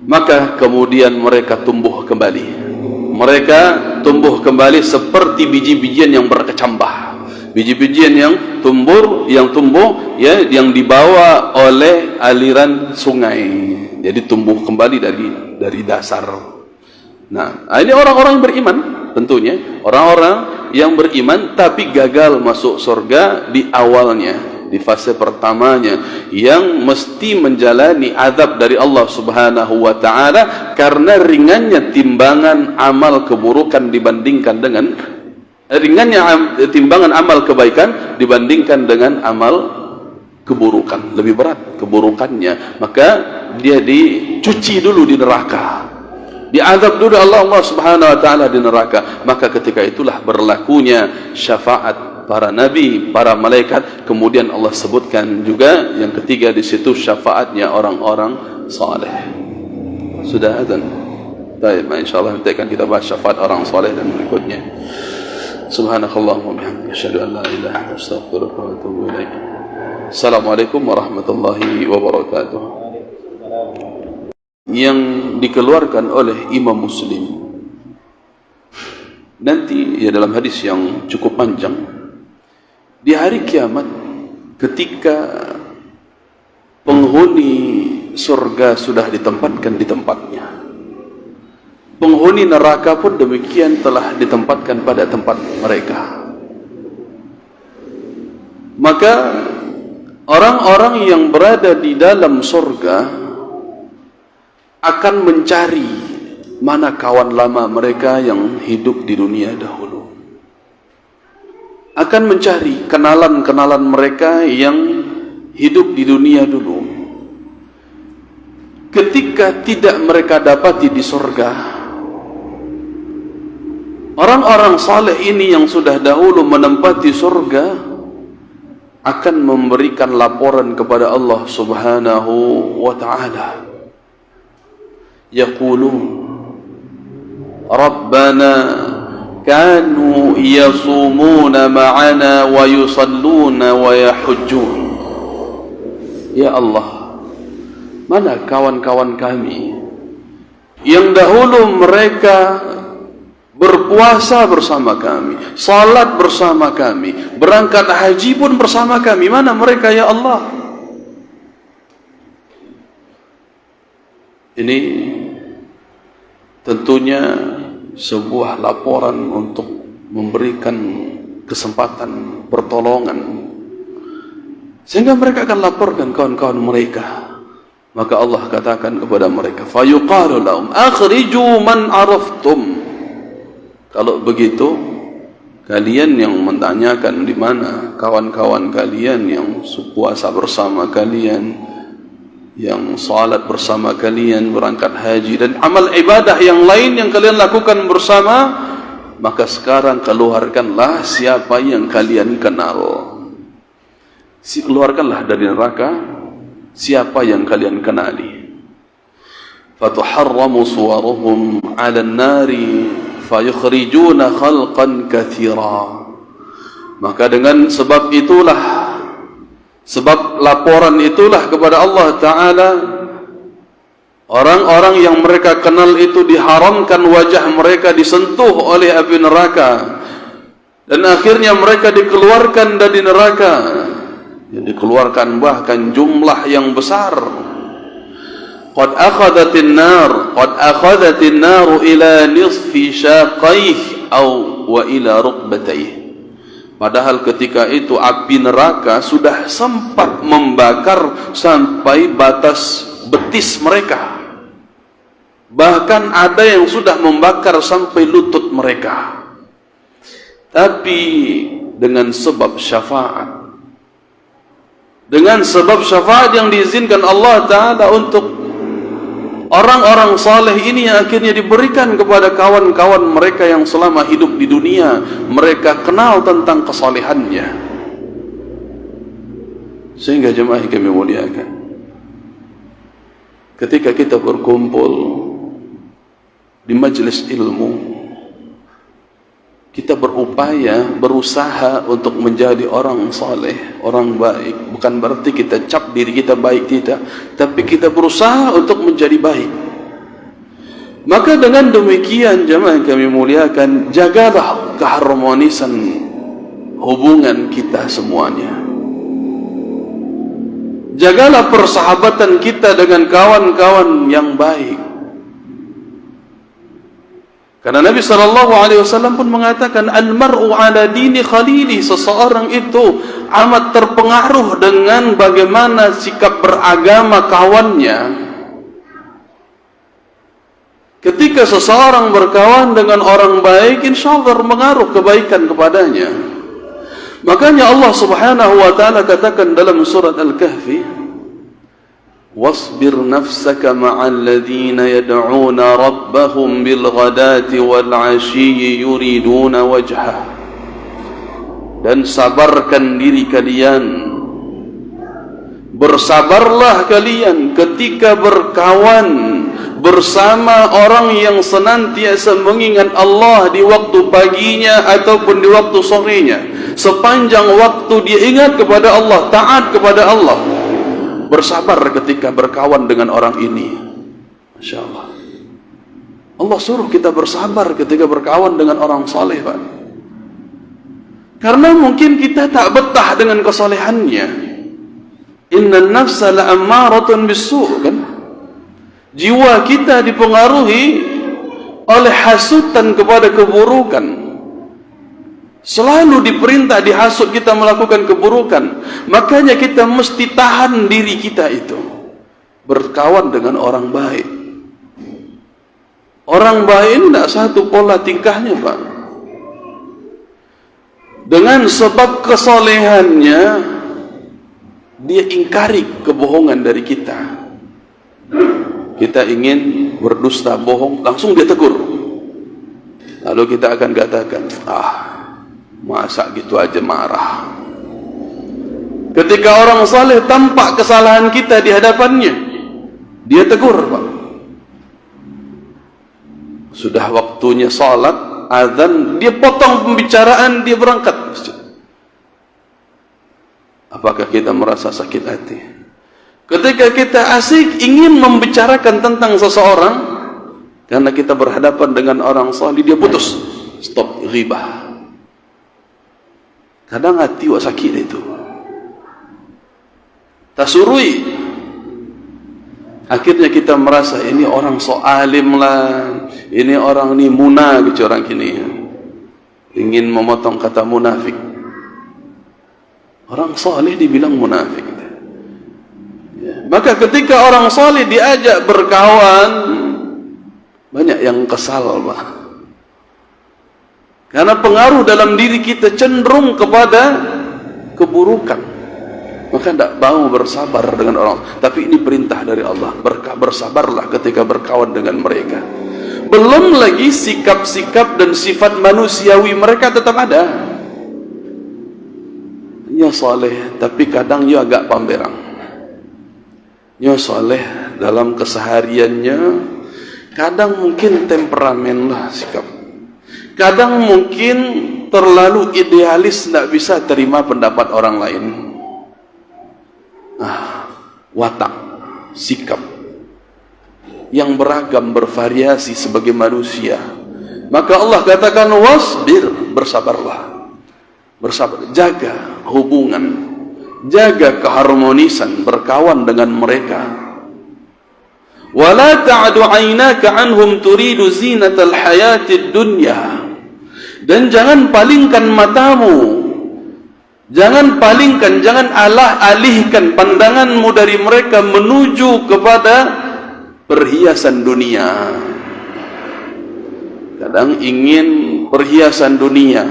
Speaker 1: Maka kemudian mereka tumbuh kembali. Mereka tumbuh kembali seperti biji-bijian yang berkecambah. Biji-bijian yang tumbuh ya, yang dibawa oleh aliran sungai. Jadi tumbuh kembali dari dasar. Nah, ini orang-orang yang beriman, tentunya orang-orang yang beriman tapi gagal masuk surga di awalnya, di fase pertamanya, yang mesti menjalani azab dari Allah Subhanahu wa taala karena ringannya timbangan amal keburukan dibandingkan dengan timbangan amal kebaikan dibandingkan dengan amal keburukan. Lebih berat keburukannya, maka dia dicuci dulu di neraka, diazab dulu Allah Subhanahu wa taala di neraka. Maka ketika itulah berlakunya syafaat para nabi, para malaikat. Kemudian Allah sebutkan juga yang ketiga di situ syafaatnya orang-orang saleh. Sudah azan. Baik, insyaallah nanti akan kita bahas syafaat orang saleh dan berikutnya. Subhanakallahumma wa bihamdika asyhadu an la ilaha illa anta astaghfiruka wa atubu ilaik. Assalamualaikum warahmatullahi wabarakatuh. Yang dikeluarkan oleh Imam Muslim nanti ya dalam hadis yang cukup panjang, di hari kiamat ketika penghuni surga sudah ditempatkan di tempatnya, penghuni neraka pun demikian telah ditempatkan pada tempat mereka, maka orang-orang yang berada di dalam surga akan mencari mana kawan lama mereka yang hidup di dunia dahulu, akan mencari kenalan-kenalan mereka yang hidup di dunia dulu. Ketika tidak mereka dapati di surga, orang-orang saleh ini yang sudah dahulu menempati surga akan memberikan laporan kepada Allah Subhanahu wa ta'ala. Yaqulun Rabbana kanu yasumuna ma'ana wa yusalluna wa yahujjun. Ya Allah, mana kawan-kawan kami yang dahulu mereka berpuasa bersama kami, salat bersama kami, berangkat haji pun bersama kami, mana mereka ya Allah? Ini tentunya sebuah laporan untuk memberikan kesempatan pertolongan, sehingga mereka akan laporkan kawan-kawan mereka. Maka Allah katakan kepada mereka, fayuqalu lahum akhriju man araftum. Kalau begitu, kalian yang menanyakan di mana kawan-kawan kalian yang puasa bersama kalian, yang salat bersama kalian, berangkat haji dan amal ibadah yang lain yang kalian lakukan bersama, maka sekarang keluarkanlah siapa yang kalian kenal. Keluarkanlah dari neraka siapa yang kalian kenali. Fatuharramu suwaruhum 'ala an-nari fayukhrijuna khalqan katsira. Maka dengan sebab itulah, sebab laporan itulah kepada Allah Ta'ala, orang-orang yang mereka kenal itu diharamkan wajah mereka disentuh oleh api neraka, dan akhirnya mereka dikeluarkan dari neraka, dikeluarkan bahkan jumlah yang besar. Qad akhadatin nar ila nisfi syaqaih aw wa ila rukbatayh. Padahal ketika itu api neraka sudah sempat membakar sampai batas betis mereka. Bahkan ada yang sudah membakar sampai lutut mereka. Tapi dengan sebab syafaat. Dengan sebab syafaat yang diizinkan Allah Ta'ala untuk orang-orang saleh ini yang akhirnya diberikan kepada kawan-kawan mereka yang selama hidup di dunia mereka kenal tentang kesalehannya. Sehingga jemaah kami muliakan, ketika kita berkumpul di majelis ilmu, kita berupaya, berusaha untuk menjadi orang saleh, orang baik. Bukan berarti kita cap diri kita baik, tidak, tapi kita berusaha untuk menjadi baik. Maka dengan demikian jemaah yang kami muliakan, jagalah keharmonisan hubungan kita semuanya. Jagalah persahabatan kita dengan kawan-kawan yang baik. Karena Nabi SAW pun mengatakan, al-mar'u ala dini khalili, seseorang itu amat terpengaruh dengan bagaimana sikap beragama kawannya. Ketika seseorang berkawan dengan orang baik, insyaAllah mengaruh kebaikan kepadanya. Makanya Allah Subhanahu wa ta'ala katakan dalam surat Al-Kahfi, واصبر نفسك مع الذين يدعون ربهم بالغداة والعشي يريدون وجهه. Dan sabarkan diri kalian, bersabarlah kalian ketika berkawan bersama orang yang senantiasa mengingat Allah di waktu paginya ataupun di waktu sorenya. Sepanjang waktu dia ingat kepada Allah, taat kepada Allah, bersabar ketika berkawan dengan orang ini. Masya Allah, Allah suruh kita bersabar ketika berkawan dengan orang saleh, Pak. Karena mungkin kita tak betah dengan kesalehannya. Innan nafsa la'ammaratun bisu', kan? Jiwa kita dipengaruhi oleh hasutan kepada keburukan. Selalu diperintah, dihasut kita melakukan keburukan. Makanya kita mesti tahan diri kita itu, berkawan dengan orang baik. Orang baik tidak satu pola tingkahnya, Pak. Dengan sebab kesolehannya, dia ingkari kebohongan dari kita. Kita ingin berdusta, bohong, langsung dia tegur. Lalu kita akan katakan, masa gitu aja marah. Ketika orang saleh tampak kesalahan kita di hadapannya, dia tegur, Pak. Sudah waktunya salat, azan, dia potong pembicaraan, dia berangkat masjid. Apakah kita merasa sakit hati? Ketika kita asik ingin membicarakan tentang seseorang, karena kita berhadapan dengan orang saleh, dia putus, stop, ghibah. Kadang hati wak sakit itu, tasurui. Akhirnya kita merasa ini orang so alim lah, ini orang ni munah gitu, orang kini ingin memotong kata munafik. Orang saleh dibilang munafik. Maka ketika orang saleh diajak berkawan, banyak yang kesal, Pak. Karena pengaruh dalam diri kita cenderung kepada keburukan. Maka tidak mau bersabar dengan orang. Tapi ini perintah dari Allah, bersabarlah ketika berkawan dengan mereka. Belum lagi sikap-sikap dan sifat manusiawi mereka tetap ada. Ya saleh, tapi kadang dia agak pamberang. Ya saleh dalam kesehariannya, kadang mungkin temperamen lah sikap. Kadang mungkin terlalu idealis, tidak bisa terima pendapat orang lain. Watak, sikap yang beragam, bervariasi sebagai manusia. Maka Allah katakan, wasbir, bersabarlah. Bersabar, jaga hubungan, jaga keharmonisan, berkawan dengan mereka. Wala ta'adu 'ainaka 'anhum turidu zinatal hayatid dunya. Dan jangan palingkan matamu Jangan palingkan, jangan alihkan pandanganmu dari mereka menuju kepada perhiasan dunia. Kadang ingin perhiasan dunia.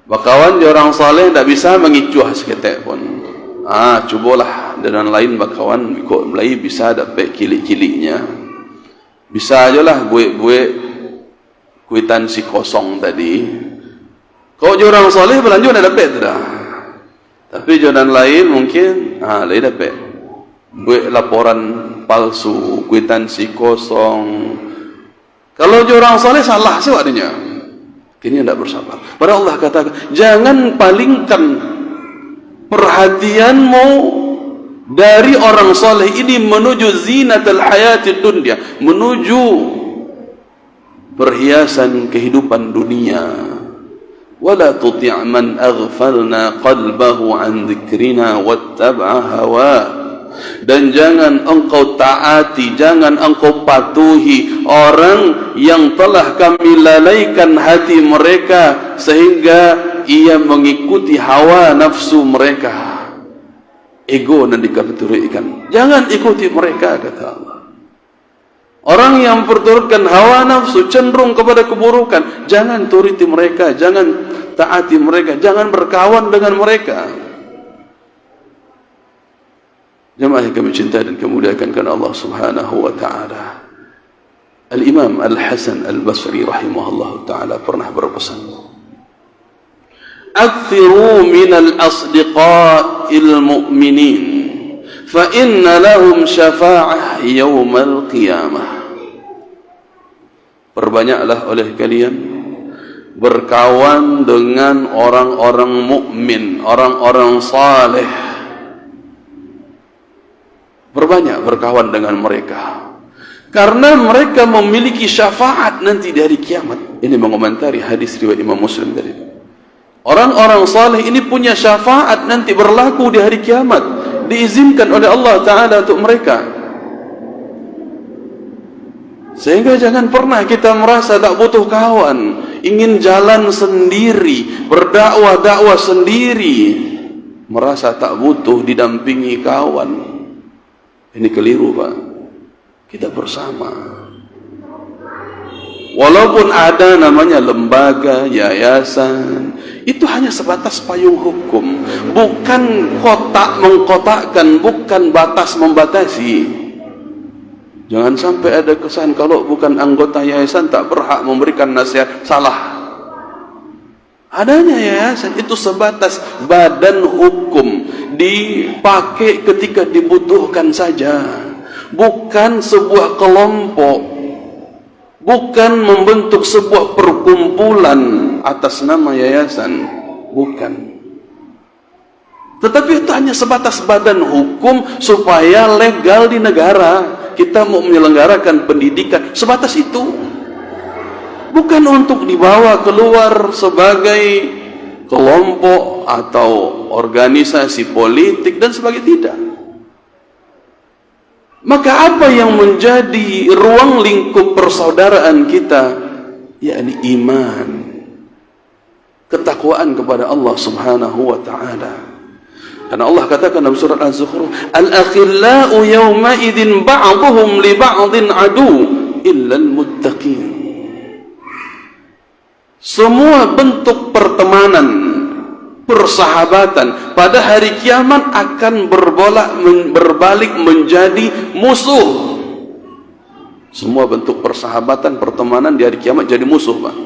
Speaker 1: Bakawan orang saleh tak bisa mengicuh seketek pun. Cubalah dengan lain bakawan ikut mulai bisa dapat kilik-kiliknya. Bisa ajalah buat kuitansi kosong tadi. Kau orang saleh belanja nak dapat dah. Tapi jalan lain mungkin lain dapat. Buat laporan palsu, kuitansi kosong. Kalau orang saleh salah sebabnya. Kini tidak bersabar. Pada Allah katakan, jangan palingkan perhatianmu dari orang saleh ini menuju zinatul hayatid dunya, menuju perhiasan kehidupan dunia. Wala tuti' man aghfalna qalbahu an dzikrina wattaba'a hawa. Dan jangan engkau taati, jangan engkau patuhi orang yang telah kami lalaikan hati mereka sehingga ia mengikuti hawa nafsu mereka. Ego dan dikabuturikan. Jangan ikuti mereka, kata Allah. Orang yang perturutkan hawa nafsu, cenderung kepada keburukan, jangan turuti mereka, jangan taati mereka, jangan berkawan dengan mereka. Jemaah yang kami cintai dan kemuliakan karena Allah Subhanahu wa taala. Al-Imam Al-Hasan Al-Basri rahimahullah taala pernah berpesan, "Aktsiru minal asdiqa'il mu'minin fa inna lahum syafa'ah yaumal qiyamah." Perbanyaklah oleh kalian berkawan dengan orang-orang mukmin, orang-orang saleh. Berbanyak berkawan dengan mereka, karena mereka memiliki syafaat nanti di hari kiamat. Ini mengomentari hadis riwayat Imam Muslim tadi. Orang-orang saleh ini punya syafaat nanti berlaku di hari kiamat, diizinkan oleh Allah Ta'ala untuk mereka. Sehingga jangan pernah kita merasa tak butuh kawan, ingin jalan sendiri, berdakwah sendiri, merasa tak butuh didampingi kawan. Ini keliru, Pak. Kita bersama. Walaupun ada namanya lembaga, yayasan, itu hanya sebatas payung hukum, bukan kotak mengkotakkan, bukan batas membatasi. Jangan sampai ada kesan kalau bukan anggota yayasan tak berhak memberikan nasihat. Salah. Adanya yayasan itu sebatas badan hukum, dipakai ketika dibutuhkan saja, bukan sebuah kelompok, bukan membentuk sebuah perkumpulan atas nama yayasan, bukan. Tetapi itu hanya sebatas badan hukum supaya legal di negara. Kita mau menyelenggarakan pendidikan, sebatas itu. Bukan untuk dibawa keluar sebagai kelompok atau organisasi politik dan sebagainya, tidak. Maka apa yang menjadi ruang lingkup persaudaraan kita? Yakni iman, ketakwaan kepada Allah Subhanahu wa ta'ala. Karena Allah katakan dalam surat Az-Zukhruf, "Al-akhillau yawma idzin ba'dhum li ba'dhin adu illa al-muttaqin." Semua bentuk pertemanan, persahabatan pada hari kiamat akan berbalik menjadi musuh. Semua bentuk persahabatan, pertemanan di hari kiamat jadi musuh, Pak.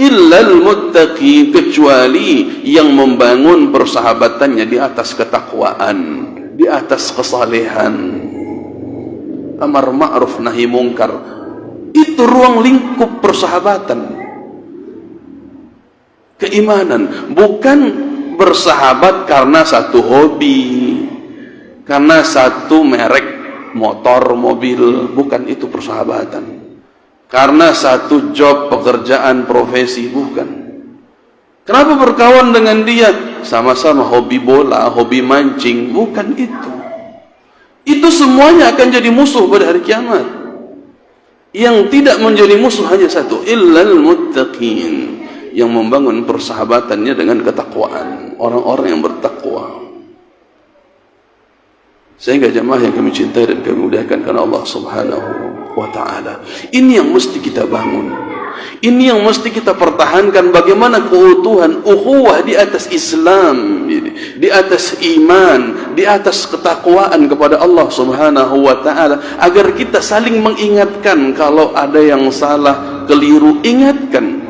Speaker 1: Illal muttaqi, kecuali yang membangun persahabatannya di atas ketakwaan, di atas kesalehan, amar ma'ruf nahi mungkar. Itu ruang lingkup persahabatan, keimanan. Bukan bersahabat karena satu hobi, karena satu merek motor, mobil. Bukan itu persahabatan. Karena satu job, pekerjaan, profesi, bukan. Kenapa berkawan dengan dia? Sama-sama hobi bola, hobi mancing, bukan itu. Itu semuanya akan jadi musuh pada hari kiamat. Yang tidak menjadi musuh hanya satu, illal muttaqin, yang membangun persahabatannya dengan ketakwaan. orang-orang yang bertakwa. Sehingga jamaah yang kami cintai dan kami muliakan karena Allah Subhanahu wa ta'ala, ini yang mesti kita bangun, ini yang mesti kita pertahankan. Bagaimana keutuhan ukhuwah di atas Islam, di atas iman, di atas ketakwaan kepada Allah Subhanahu wa ta'ala, agar kita saling mengingatkan. Kalau ada yang salah, keliru, ingatkan.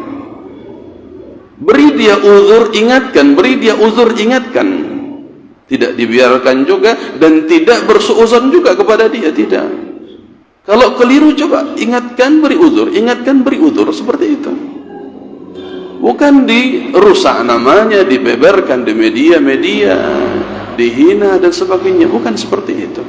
Speaker 1: Beri dia uzur, ingatkan. Beri dia uzur, ingatkan. Tidak dibiarkan juga, dan tidak bersuuzon juga kepada dia, tidak. Kalau keliru, coba ingatkan, beri uzur, ingatkan, beri uzur, seperti itu. Bukan dirusak namanya, dibeberkan di media-media, dihina dan sebagainya, bukan seperti itu.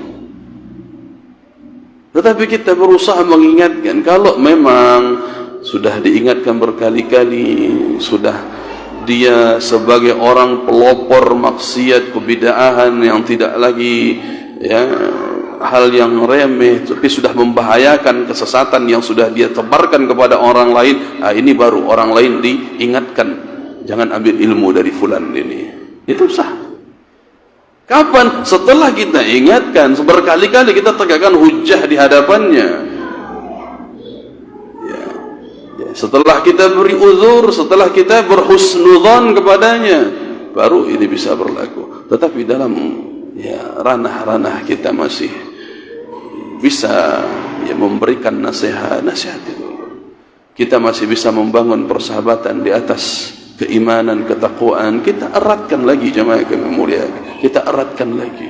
Speaker 1: Tetapi kita berusaha mengingatkan. Kalau memang sudah diingatkan berkali-kali, sudah dia sebagai orang pelopor maksiat kebid'ahan yang tidak lagi hal yang remeh, tapi sudah membahayakan kesesatan yang sudah dia tebarkan kepada orang lain, ini baru orang lain diingatkan, jangan ambil ilmu dari fulan ini. Itu sah. Kapan? Setelah kita ingatkan, berkali-kali kita tegakkan hujjah di hadapannya. Setelah kita beri uzur, setelah kita berhusnudzon kepadanya, baru ini bisa berlaku. Tetapi dalam ranah-ranah kita masih bisa memberikan nasihat itu. Kita masih bisa membangun persahabatan di atas keimanan, ketakwaan. Kita eratkan lagi, jamaah kami muliakan. Kita eratkan lagi.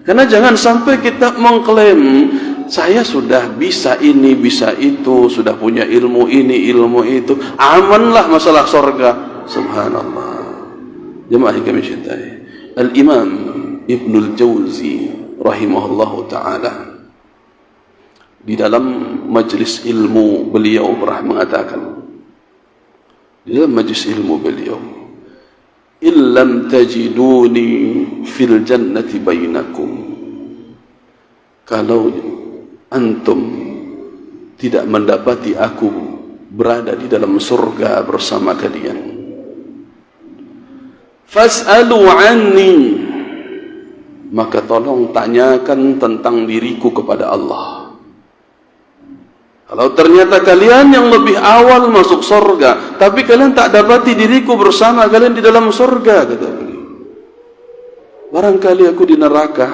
Speaker 1: Karena jangan sampai kita mengklaim, saya sudah bisa ini, bisa itu, sudah punya ilmu ini, ilmu itu, amanlah masalah surga. Subhanallah. Jemaah yang kami cintai, Al-Imam Ibnul Jauzi rahimahullahu ta'ala, di dalam majlis ilmu beliau pernah mengatakan, di dalam majlis ilmu beliau, illam tajiduni fil jannati bainakum, kalau antum tidak mendapati aku berada di dalam surga bersama kalian, fas'alu anni, maka tolong tanyakan tentang diriku kepada Allah. Kalau ternyata kalian yang lebih awal masuk surga, tapi kalian tak dapati diriku bersama kalian di dalam surga, kata beliau, barangkali aku di neraka,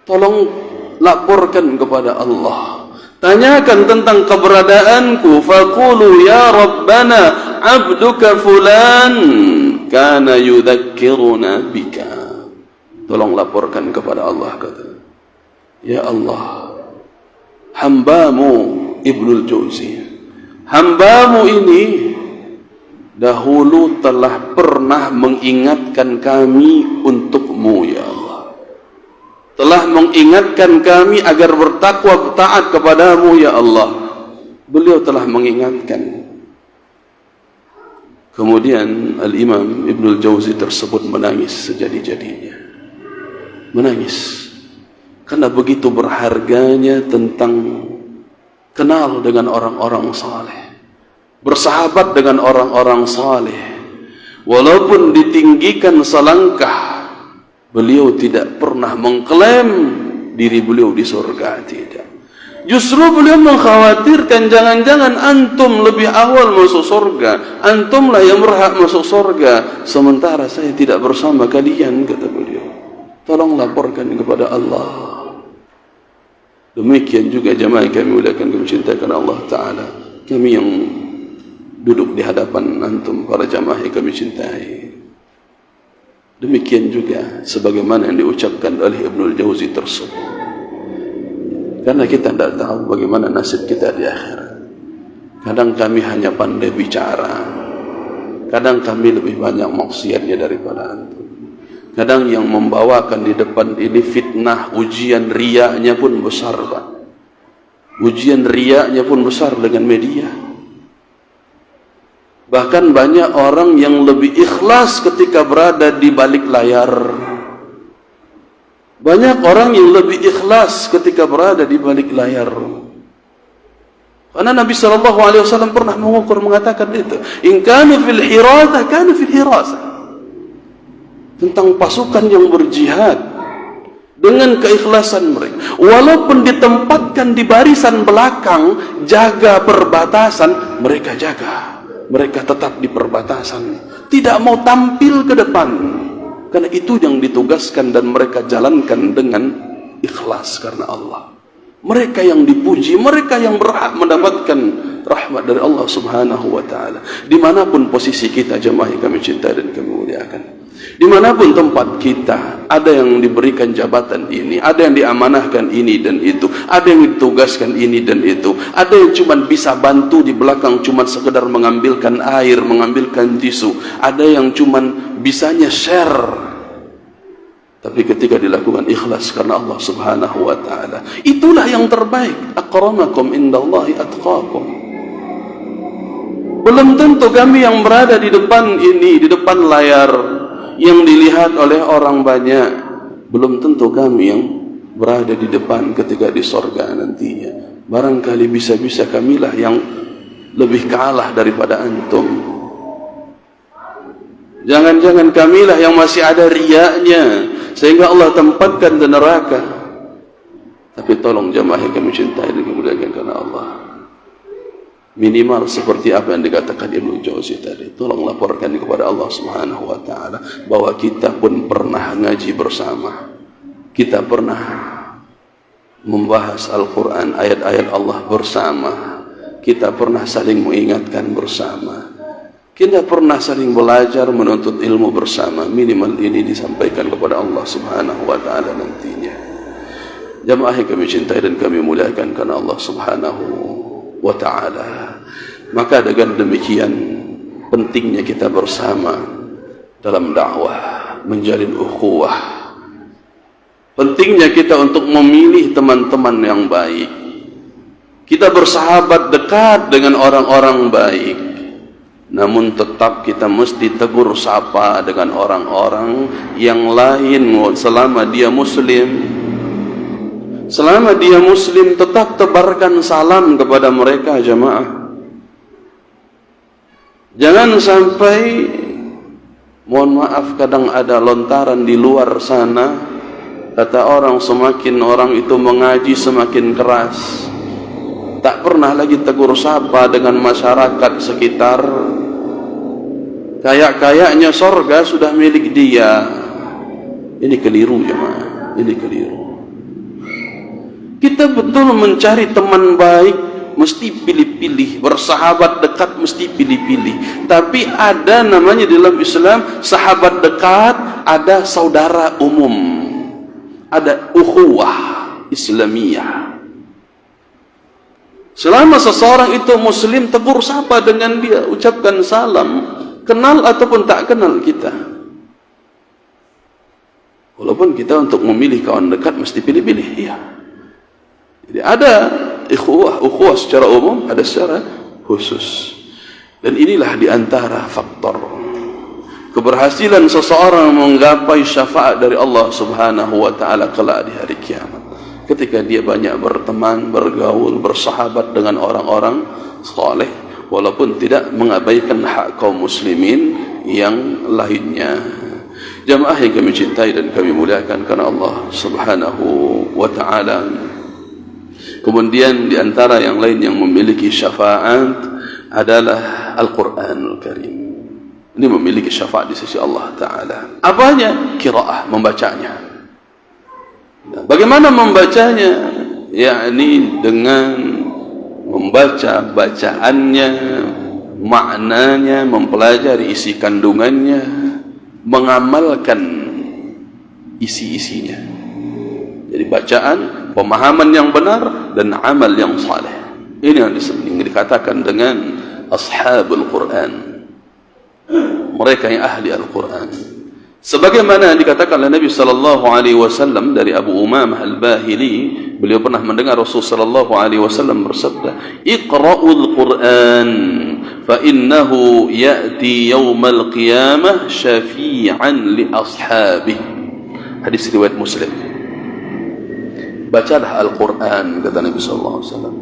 Speaker 1: tolong laporkan kepada Allah, tanyakan tentang keberadaanku. Faqulu ya Rabbana abduka fulan kana yudzakkiruna bika, tolong laporkan kepada Allah, kata, ya Allah, hambamu Ibnul Jauzi, hambamu ini dahulu telah pernah mengingatkan kami untukmu, ya Allah, telah mengingatkan kami agar bertakwa, taat kepadamu, ya Allah. Beliau telah mengingatkan. Kemudian Al-Imam Ibnul Jauzi tersebut menangis sejadi-jadinya, menangis karena begitu berharganya tentang kenal dengan orang-orang saleh, bersahabat dengan orang-orang saleh. Walaupun ditinggikan selangkah, beliau tidak pernah mengklaim diri beliau di surga, tidak. Justru beliau mengkhawatirkan jangan-jangan antum lebih awal masuk surga, antumlah yang berhak masuk surga, sementara saya tidak bersama kalian, kata beliau. Tolong laporkan kepada Allah. Demikian juga jamaah kami muliakan, kami cintakan Allah Ta'ala, kami yang duduk di hadapan antum, para jamaah yang kami cintai. Demikian juga sebagaimana yang diucapkan oleh Ibnul Jauzi tersebut. Karena kita tidak tahu bagaimana nasib kita di akhirat. Kadang kami hanya pandai bicara, kadang kami lebih banyak maksiatnya daripada antum. Kadang yang membawakan di depan ini fitnah, ujian riaknya pun besar, Pak. Ujian riaknya pun besar dengan media. Bahkan banyak orang yang lebih ikhlas ketika berada di balik layar. Banyak orang yang lebih ikhlas ketika berada di balik layar. Karena Nabi SAW pernah mengukur, mengatakan itu, in kanu fil hirasah, kanu fil hirasah. Tentang pasukan yang berjihad dengan keikhlasan mereka, walaupun ditempatkan di barisan belakang jaga perbatasan, mereka jaga, mereka tetap di perbatasan, tidak mau tampil ke depan, karena itu yang ditugaskan dan mereka jalankan dengan ikhlas karena Allah. Mereka yang dipuji, mereka yang berhak mendapatkan rahmat dari Allah Subhanahu wa ta'ala. Dimanapun posisi kita, jemaah yang kami cintai dan kami muliakan, dimanapun tempat kita, ada yang diberikan jabatan ini, ada yang diamanahkan ini dan itu, ada yang ditugaskan ini dan itu, ada yang cuma bisa bantu di belakang, cuma sekedar mengambilkan air, mengambilkan tisu, ada yang cuma bisanya share. Tapi ketika dilakukan ikhlas karena Allah Subhanahu wa ta'ala, itulah yang terbaik. Akramakum indallahi atqakum. Belum tentu kami yang berada di depan ini, di depan layar, yang dilihat oleh orang banyak, belum tentu kami yang berada di depan ketika di sorga nantinya. Barangkali bisa-bisa kamilah yang lebih kalah daripada antum. Jangan-jangan kamilah yang masih ada riyanya, sehingga Allah tempatkan di neraka. Tapi tolong jamaah yang kami cintai dan kemuliakan karena Allah, minimal seperti apa yang dikatakan Ibnu Jauzi tadi, tolong laporkan kepada Allah Subhanahu wa ta'ala bahwa kita pun pernah ngaji bersama, kita pernah membahas Al-Quran, ayat-ayat Allah bersama, kita pernah saling mengingatkan bersama, kita pernah saling belajar menuntut ilmu bersama. Minimal ini disampaikan kepada Allah Subhanahu wa ta'ala nantinya. Jamaah yang kami cintai dan kami muliakan karena Allah Subhanahu wa ta'ala, maka dengan demikian pentingnya kita bersama dalam dakwah, menjalin ukhuwah. Pentingnya kita untuk memilih teman-teman yang baik. Kita bersahabat dekat dengan orang-orang baik, namun tetap kita mesti tegur sapa dengan orang-orang yang lain selama dia muslim. Selama dia muslim, tetap tebarkan salam kepada mereka, jamaah. Jangan sampai, mohon maaf, kadang ada lontaran di luar sana, kata orang, semakin orang itu mengaji semakin keras, tak pernah lagi tegur sapa dengan masyarakat sekitar. Kayak-kayaknya sorga sudah milik dia. Ini keliru, jemaah. Ini keliru. Kita betul mencari teman baik mesti pilih-pilih, bersahabat dekat mesti pilih-pilih. Tapi ada namanya dalam Islam sahabat dekat, ada saudara umum, ada ukhuwah Islamiyah. Selama seseorang itu muslim, tegur sapa dengan dia, ucapkan salam, kenal ataupun tak kenal kita. Walaupun kita untuk memilih kawan dekat mesti pilih-pilih, iya. Jadi ada ukhuwah secara umum, ada secara khusus. Dan inilah diantara faktor keberhasilan seseorang menggapai syafaat dari Allah Subhanahu wa ta'ala kelak di hari kiamat. Ketika dia banyak berteman, bergaul, bersahabat dengan orang-orang saleh, walaupun tidak mengabaikan hak kaum muslimin yang lainnya. Jamaah yang kami cintai dan kami muliakan karena Allah Subhanahu wa ta'ala. Kemudian di antara yang lain yang memiliki syafaat adalah Al-Quranul Karim. Ini memiliki syafaat di sisi Allah Ta'ala. Apanya? Qiraah, membacanya. Nah, bagaimana membacanya? Yakni dengan membaca bacaannya, maknanya, mempelajari isi kandungannya, mengamalkan isi-isinya. Jadi bacaan, pemahaman yang benar dan amal yang saleh. Ini yang dikatakan dengan ashabul Quran, mereka yang ahli Al-Quran. Sebagaimana dikatakan oleh Nabi sallallahu alaihi wasallam dari Abu Umamah Al-Bahili, beliau pernah mendengar Rasul sallallahu alaihi wasallam bersabda, "Iqra'ul Quran fa innahu ya'ti yaumal qiyamah syafi'an li ashabihi." Hadis riwayat Muslim. Bacalah Al-Quran, kata Nabi sallallahu alaihi wasallam,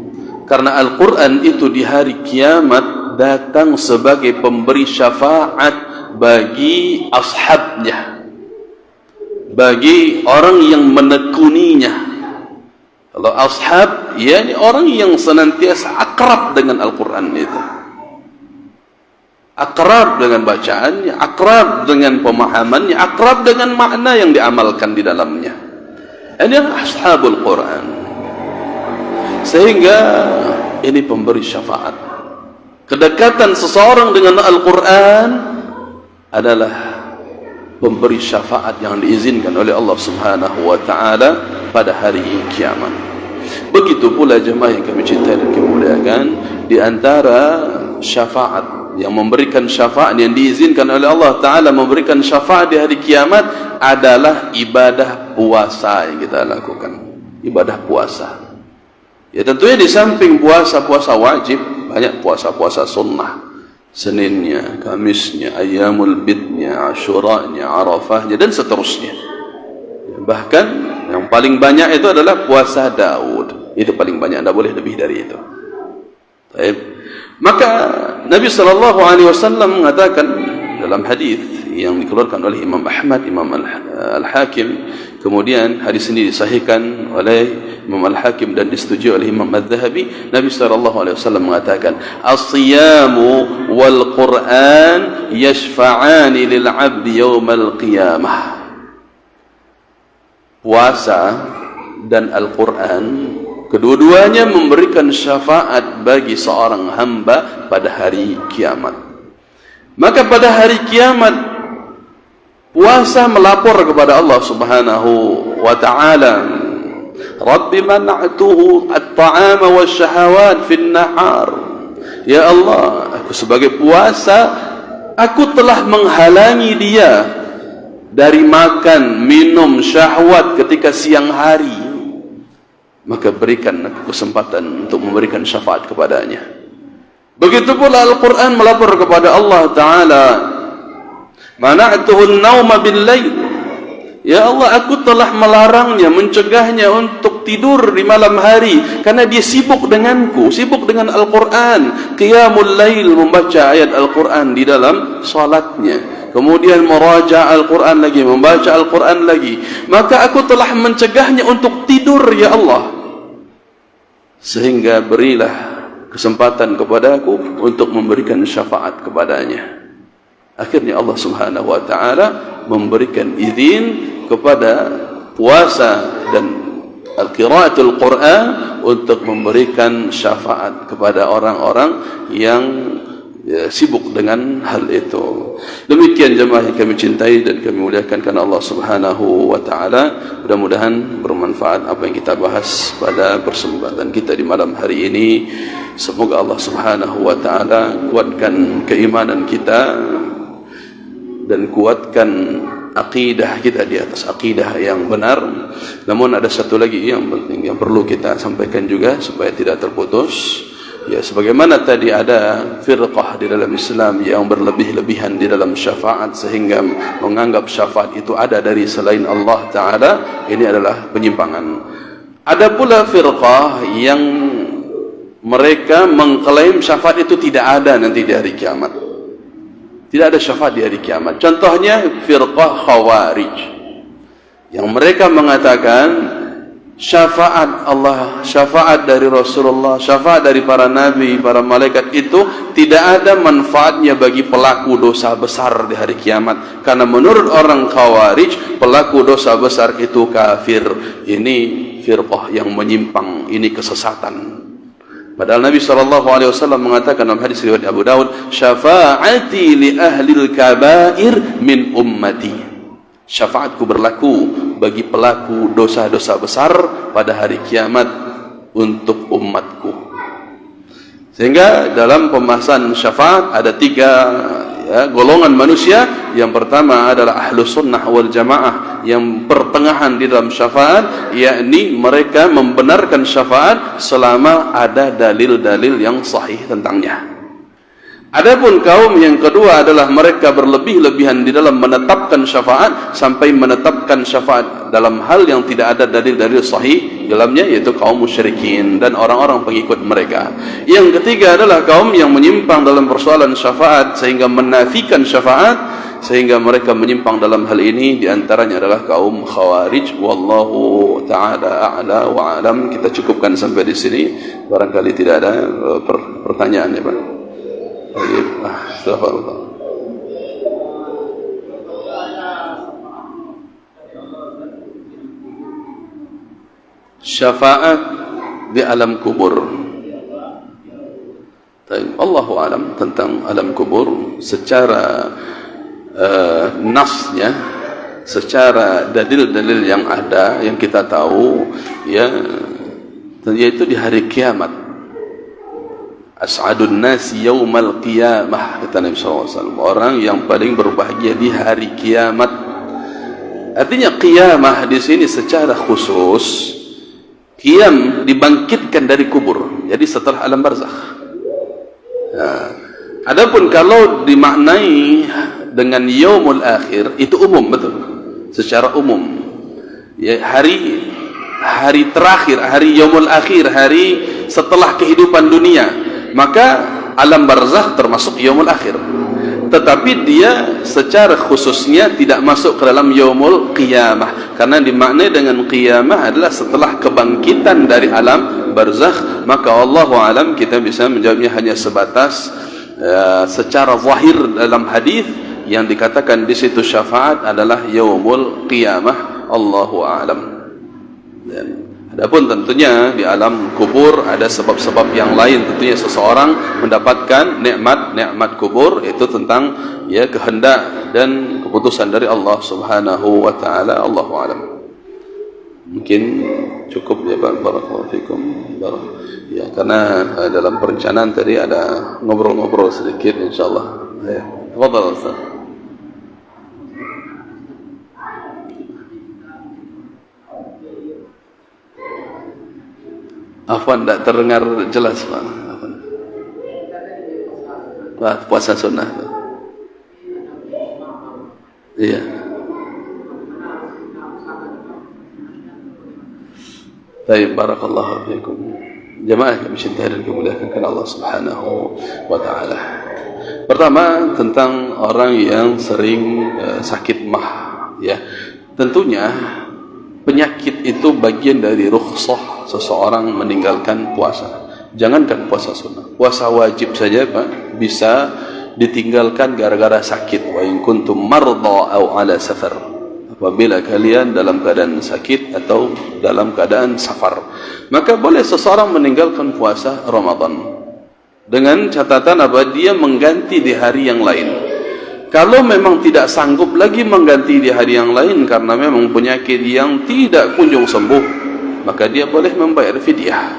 Speaker 1: Karena Al-Quran itu di hari kiamat datang sebagai pemberi syafaat bagi ashabnya, bagi orang yang menekuninya. Kalau ashab, yakni orang yang senantiasa akrab dengan Al-Quran itu, akrab dengan bacaannya, akrab dengan pemahamannya, akrab dengan makna yang diamalkan di dalamnya. Ini ashabul Quran. Sehingga ini pemberi syafaat. Kedekatan seseorang dengan Al-Quran adalah pemberi syafaat yang diizinkan oleh Allah Subhanahu wa ta'ala pada hari kiamat. Begitu pula jemaah yang kami cintai dan kami muliakan, di antara syafaat yang memberikan syafaat yang diizinkan oleh Allah Ta'ala memberikan syafaat di hari kiamat adalah ibadah puasa yang kita lakukan. Ibadah puasa. Ya tentunya di samping puasa-puasa wajib, banyak puasa-puasa sunnah. Seninnya, Kamisnya, Ayyamul Bidnya, Asyuranya, Arafahnya, dan seterusnya. Bahkan yang paling banyak itu adalah puasa Daud. Itu paling banyak, tidak boleh lebih dari itu. Baik. Maka Nabi SAW mengatakan dalam hadis yang dikeluarkan oleh Imam Ahmad, Imam Al-Hakim, kemudian hadis ini disahihkan oleh Imam Al-Hakim dan disetujui oleh Imam Al-Dhahabi. Nabi SAW mengatakan, as-siyamu wal Qur'an yashfa'ani lil 'abdi yawmal qiyamah. Puasa dan Al-Quran kedua-duanya memberikan syafaat bagi seorang hamba pada hari kiamat. Maka pada hari kiamat puasa melapor kepada Allah Subhanahu wa ta'ala, Rabbi mana'tuhu at-ta'ama wasyahawat fin nahar. Ya Allah, aku sebagai puasa, aku telah menghalangi dia dari makan, minum, syahwat ketika siang hari. Maka berikan aku kesempatan untuk memberikan syafaat kepadanya. Begitu pula Al-Quran melapor kepada Allah Ta'ala, mana'tuhu an-nawma bil-lail. Ya Allah, aku telah melarangnya, mencegahnya untuk tidur di malam hari karena dia sibuk denganku, sibuk dengan Al-Quran. Qiyamul lail, membaca ayat Al-Quran di dalam salatnya, kemudian meraja Al-Quran lagi, membaca Al-Quran lagi. Maka aku telah mencegahnya untuk tidur, ya Allah, sehingga berilah kesempatan kepadaku untuk memberikan syafaat kepadanya. Akhirnya Allah Subhanahu wa ta'ala memberikan izin kepada puasa dan al-qiraatul Quran untuk memberikan syafaat kepada orang-orang yang sibuk dengan hal itu. Demikian jemaah yang kami cintai dan kami muliakan karena Allah Subhanahu wa ta'ala. Mudah-mudahan bermanfaat apa yang kita bahas pada persembahan kita di malam hari ini. Semoga Allah Subhanahu wa ta'ala kuatkan keimanan kita dan kuatkan akidah kita di atas akidah yang benar. Namun ada satu lagi yang penting yang perlu kita sampaikan juga supaya tidak terputus. Ya, sebagaimana tadi ada firqah di dalam Islam yang berlebih-lebihan di dalam syafaat sehingga menganggap syafaat itu ada dari selain Allah Ta'ala, ini adalah penyimpangan. Ada pula firqah yang mereka mengklaim syafaat itu tidak ada nanti di hari kiamat. Tidak ada syafaat di hari kiamat. Contohnya firqah Khawarij yang mereka mengatakan syafaat Allah, syafaat dari Rasulullah, syafaat dari para nabi, para malaikat itu tidak ada manfaatnya bagi pelaku dosa besar di hari kiamat. Karena menurut orang Khawarij, pelaku dosa besar itu kafir. Ini firqah yang menyimpang, ini kesesatan. Padahal Nabi SAW mengatakan dalam hadis riwayat Abu Daud, syafaati li ahlil kabair min ummati. Syafaatku berlaku bagi pelaku dosa-dosa besar pada hari kiamat untuk umatku. Sehingga dalam pembahasan syafaat ada tiga golongan manusia. Yang pertama adalah ahlu sunnah wal jamaah yang pertengahan di dalam syafaat, yakni mereka membenarkan syafaat selama ada dalil-dalil yang sahih tentangnya. Adapun kaum yang kedua adalah mereka berlebih-lebihan di dalam menetapkan syafaat sampai menetapkan syafaat dalam hal yang tidak ada dalil-dalil sahih dalamnya, yaitu kaum musyrikin dan orang-orang pengikut mereka. Yang ketiga adalah kaum yang menyimpang dalam persoalan syafaat sehingga menafikan syafaat, sehingga mereka menyimpang dalam hal ini. Di antaranya adalah kaum Khawarij. Wallahu taala a'la wa alam. Kita cukupkan sampai di sini. Barangkali tidak ada pertanyaan ya Pak. Syafaat di alam kubur. Allahu alam tentang alam kubur secara nasnya, secara dalil-dalil yang ada yang kita tahu, ya, yaitu di hari kiamat. As'adun nasi yaumal qiyamah, kata Nabi SAW, orang yang paling berbahagia di hari kiamat. Artinya qiyamah di sini secara khusus, qiyam dibangkitkan dari kubur, jadi setelah alam barzakh. Adapun kalau dimaknai dengan yaumul akhir, itu umum, betul, secara umum, ya, hari terakhir, hari yaumul akhir, hari setelah kehidupan dunia, maka alam barzakh termasuk yaumul akhir. Tetapi dia secara khususnya tidak masuk ke dalam yaumul qiyamah, karena dimaknai dengan qiyamah adalah setelah kebangkitan dari alam barzakh. Maka Allahu alam kita bisa menjawabnya hanya sebatas secara zahir dalam hadis yang dikatakan di situ syafaat adalah yaumul qiyamah. Allahu alam. Adapun tentunya di alam kubur ada sebab-sebab yang lain. Tentunya seseorang mendapatkan nikmat kubur itu tentang, ya, kehendak dan keputusan dari Allah Subhanahu wa taala. Allahu alam. Mungkin cukup ya Pak. Barakallahu fikum. Ya, karena dalam perencanaan tadi ada ngobrol-ngobrol sedikit insyaallah. Ya. Tafadhal Ustaz. Afwan, tak terdengar jelas Pak. Pak, puasa sunnah Pak. Iya. Baik, barakallahu fiikum. Jamaah yang mencintai dan dimuliakan Allah Subhanahu wa taala. Pertama, tentang orang yang sering sakit mah, ya. Tentunya penyakit itu bagian dari rukhsah seseorang meninggalkan puasa. Jangankan puasa sunnah, puasa wajib saja Pak bisa ditinggalkan gara-gara sakit. Wa in kuntum marda aw ala safar, apabila kalian dalam keadaan sakit atau dalam keadaan safar, maka boleh seseorang meninggalkan puasa Ramadan dengan catatan apa? Dia mengganti di hari yang lain. Kalau memang tidak sanggup lagi mengganti di hari yang lain karena memang penyakit yang tidak kunjung sembuh, maka dia boleh membayar fidyah,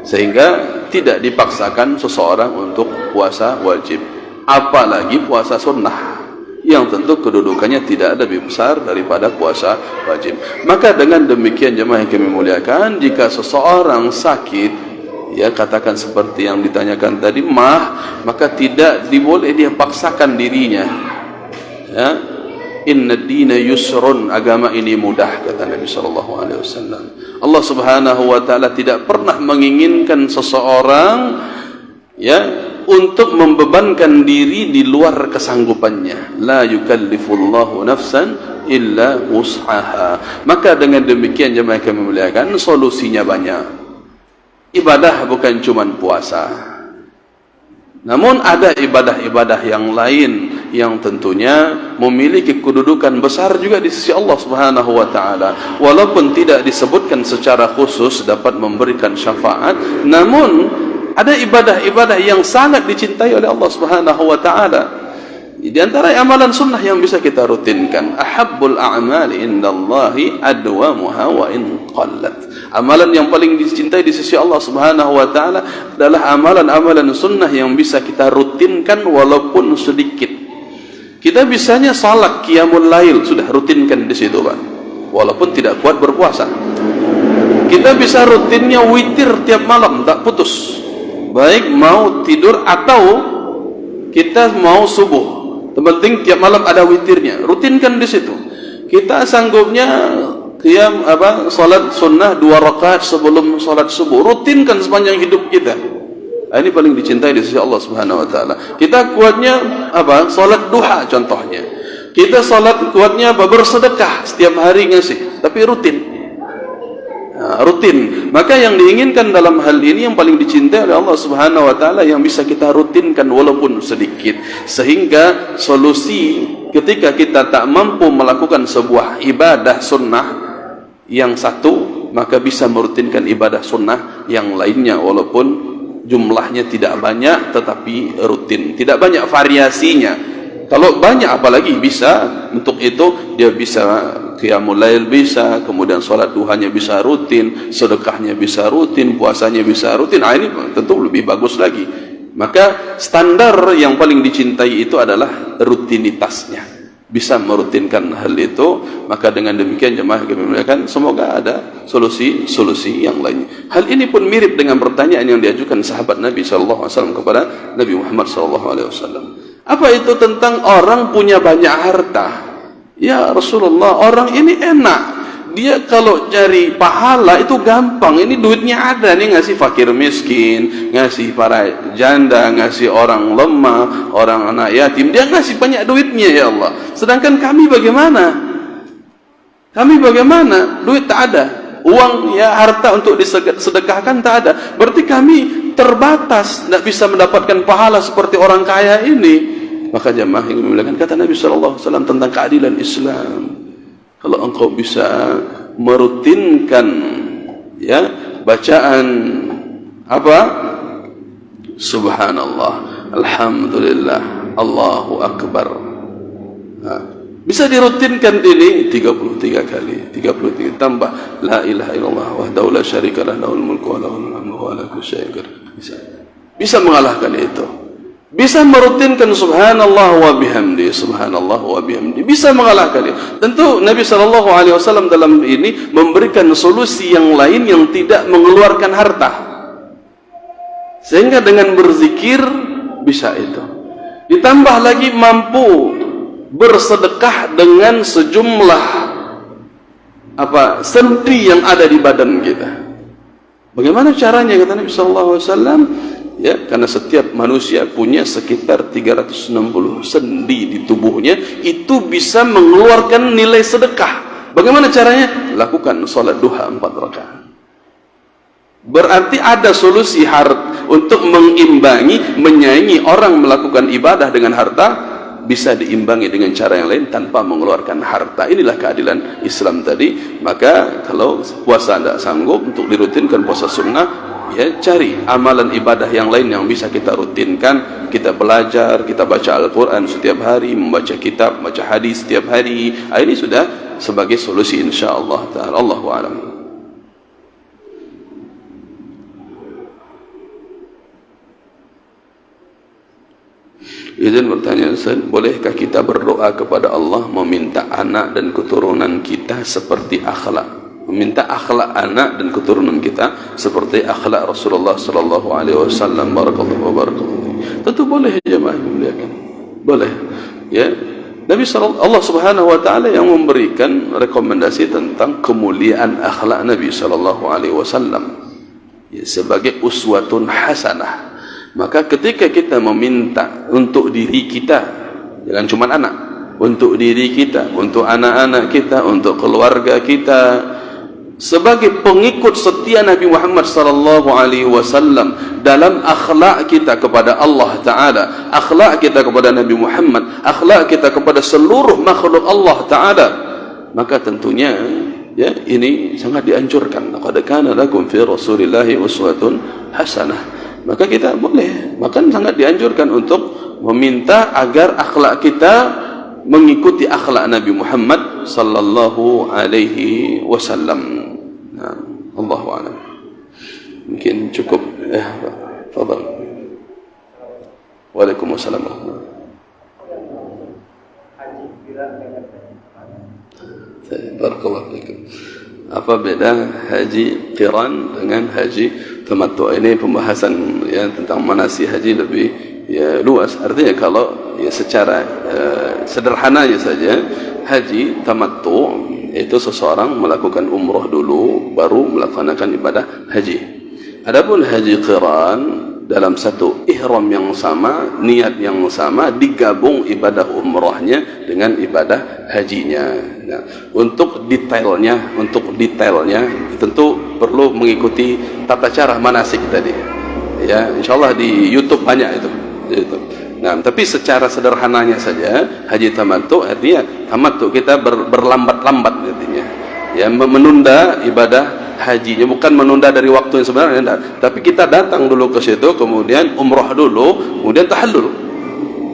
Speaker 1: sehingga tidak dipaksakan seseorang untuk puasa wajib, apalagi puasa sunnah yang tentu kedudukannya tidak lebih besar daripada puasa wajib. Maka dengan demikian jemaah yang kami muliakan, jika seseorang sakit, ya, katakan seperti yang ditanyakan tadi, maka tidak diboleh dia paksakan dirinya, ya. Inna dina yusrun, agama ini mudah, kata Nabi SAW. Allah Subhanahu wa taala tidak pernah menginginkan seseorang, ya, untuk membebankan diri di luar kesanggupannya. La yukallifullahu nafsan illa wus'aha. Maka dengan demikian jemaah yang kami muliakan, solusinya banyak. Ibadah bukan cuma puasa, namun ada ibadah-ibadah yang lain yang tentunya memiliki kedudukan besar juga di sisi Allah Subhanahu wa taala. Walaupun tidak disebutkan secara khusus dapat memberikan syafaat, namun ada ibadah-ibadah yang sangat dicintai oleh Allah Subhanahu wa taala. Di antara amalan sunnah yang bisa kita rutinkan, ahabbul a'mali indallahi adwamuha wa in qallat. Amalan yang paling dicintai di sisi Allah Subhanahu wa taala adalah amalan-amalan sunnah yang bisa kita rutinkan walaupun sedikit. Kita bisanya salat qiyamul lail, sudah rutinkan di situ Pak, walaupun tidak kuat berpuasa. Kita bisa rutinnya witir tiap malam tak putus, baik mau tidur atau kita mau subuh, penting tiap malam ada witirnya, rutinkan di situ. Kita sanggupnya qiyam salat sunnah 2 rakaat sebelum salat subuh, rutinkan sepanjang hidup kita. Ini paling dicintai di sisi Allah Subhanahu wa taala. Kita kuatnya salat duha contohnya. Kita salat kuatnya bersedekah setiap hari ngasih, tapi rutin. Rutin. Maka yang diinginkan dalam hal ini yang paling dicintai oleh Allah Subhanahu wa taala yang bisa kita rutinkan walaupun sedikit, sehingga solusi ketika kita tak mampu melakukan sebuah ibadah sunnah yang satu, maka bisa merutinkan ibadah sunnah yang lainnya walaupun jumlahnya tidak banyak tetapi rutin, tidak banyak variasinya. Kalau banyak apalagi bisa, untuk itu dia bisa qiyamul lail bisa, kemudian salat duhanya bisa rutin, sedekahnya bisa rutin, puasanya bisa rutin. Ini tentu lebih bagus lagi. Maka standar yang paling dicintai itu adalah rutinitasnya. Bisa merutinkan hal itu, maka dengan demikian jemaah kami muliakan, semoga ada solusi-solusi yang lainnya. Hal ini pun mirip dengan pertanyaan yang diajukan sahabat Nabi sallallahu alaihi wasallam kepada Nabi Muhammad sallallahu alaihi wasallam. Apa itu tentang orang punya banyak harta? Ya Rasulullah, orang ini enak. Dia kalau cari pahala itu gampang. Ini duitnya ada nih, ngasih fakir miskin, ngasih para janda, ngasih orang lemah, orang anak yatim. Dia ngasih banyak duitnya ya Allah. Sedangkan kami bagaimana? Kami bagaimana? Duit tak ada. Uang ya harta untuk disedekahkan tak ada. Berarti kami terbatas, tidak bisa mendapatkan pahala seperti orang kaya ini. Maka jemaah yang dimuliakan, kata Nabi SAW tentang keadilan Islam, kalau engkau bisa merutinkan ya bacaan subhanallah, alhamdulillah, Allahu akbar, bisa dirutinkan ini 33 kali, 33 tambah la ilaha illallah wahdahu la syarika lah lahul mulku wa lahul hamdu wa ala kulli syai'in qadir. Bisa mengalahkan itu. Bisa merutinkan subhanallah wa bihamdi, subhanallah wa bihamdi, bisa mengalahkan itu. Tentu Nabi SAW dalam ini memberikan solusi yang lain yang tidak mengeluarkan harta, sehingga dengan berzikir bisa itu. Ditambah lagi mampu bersedekah dengan sejumlah sendi yang ada di badan kita. Bagaimana caranya, kata Nabi SAW? Ya, karena setiap manusia punya sekitar 360 sendi di tubuhnya, itu bisa mengeluarkan nilai sedekah. Bagaimana caranya? Lakukan salat duha 4 rakaat. Berarti ada solusi untuk mengimbangi, menyaingi orang melakukan ibadah dengan harta, bisa diimbangi dengan cara yang lain tanpa mengeluarkan harta. Inilah keadilan Islam tadi. Maka kalau puasa tidak sanggup untuk dirutinkan puasa sunnah, ya cari amalan ibadah yang lain yang bisa kita rutinkan. Kita belajar, kita baca Al-Quran setiap hari, membaca kitab, baca hadis setiap hari. Ini sudah sebagai solusi insyaAllah ta'ala. Allahu a'lam. Izin bertanya, Ustaz, bolehkah kita berdoa kepada Allah meminta anak dan keturunan kita seperti akhlak? Meminta akhlak anak dan keturunan kita seperti akhlak Rasulullah sallallahu alaihi wasallam. Barakallahu wa barakallahu. Tentu boleh jemaah memuliakan. Boleh. Ya. Allah Subhanahu wa taala yang memberikan rekomendasi tentang kemuliaan akhlak Nabi sallallahu alaihi wasallam, ya, sebagai uswatun hasanah. Maka ketika kita meminta untuk diri kita, jangan cuma anak, untuk diri kita, untuk anak-anak kita, untuk keluarga kita, sebagai pengikut setia Nabi Muhammad sallallahu alaihi wasallam dalam akhlak kita kepada Allah Ta'ala, akhlak kita kepada Nabi Muhammad, akhlak kita kepada seluruh makhluk Allah Ta'ala, maka tentunya ya ini sangat dianjurkan. Laqad kana lakum fi Rasulillahi uswatun hasanah. Maka kita boleh, bahkan sangat dianjurkan untuk meminta agar akhlak kita mengikuti akhlak Nabi Muhammad sallallahu alaihi wasallam. Nah, Allahu a'lam. Mungkin cukup. Fadhal. Waalaikumsalam. Barakallahu fikum. Apa beda haji qiran dengan haji tamattu? Ini pembahasan ya tentang manasik haji lebih ya luas. Artinya kalau ya secara sederhananya saja, haji tamattu itu seseorang melakukan umroh dulu baru melaksanakan ibadah haji. Adapun haji qiran, dalam satu ihram yang sama, niat yang sama, digabung ibadah umrohnya dengan ibadah hajinya. Nah, untuk detailnya tentu perlu mengikuti tata cara manasik tadi. Ya, insyaallah di YouTube banyak itu. Nah, tapi secara sederhananya saja, haji tamattu artinya tamattu kita berlambat-lambat artinya. Ya, menunda ibadah hajinya, bukan menunda dari waktu yang sebenarnya, tapi kita datang dulu ke situ, kemudian umrah dulu, kemudian tahallul.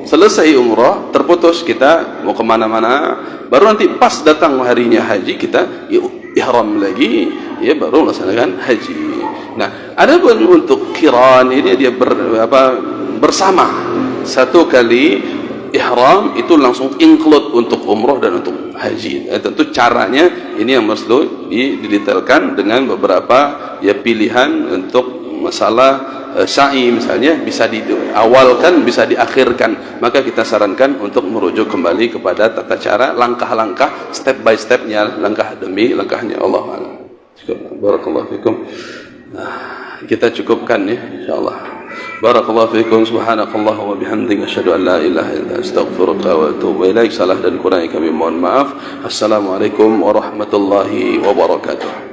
Speaker 1: Selesai umrah, terputus kita mau kemana-mana, baru nanti pas datang harinya haji kita ihram lagi, ya baru melaksanakan haji. Nah, adapun untuk qiran ini dia bersama satu kali ihram itu langsung include untuk umrah dan untuk haji. Tentu caranya ini yang perlu didetailkan dengan beberapa ya pilihan untuk masalah sa'i misalnya, bisa diawalkan, bisa diakhirkan. Maka kita sarankan untuk merujuk kembali kepada tata cara, langkah-langkah, step by stepnya, langkah demi langkahnya. Allahu a'lam. Barakallahu fikum. Kita cukupkan ya, insyaallah. Barakallahu fikum. Subhanakallah wa bihamdika asyhadu an la ilaha illa anta astaghfiruka wa atubu ilaik. Salah dan kurangnya kami mohon maaf. Assalamualaikum warahmatullahi wabarakatuh.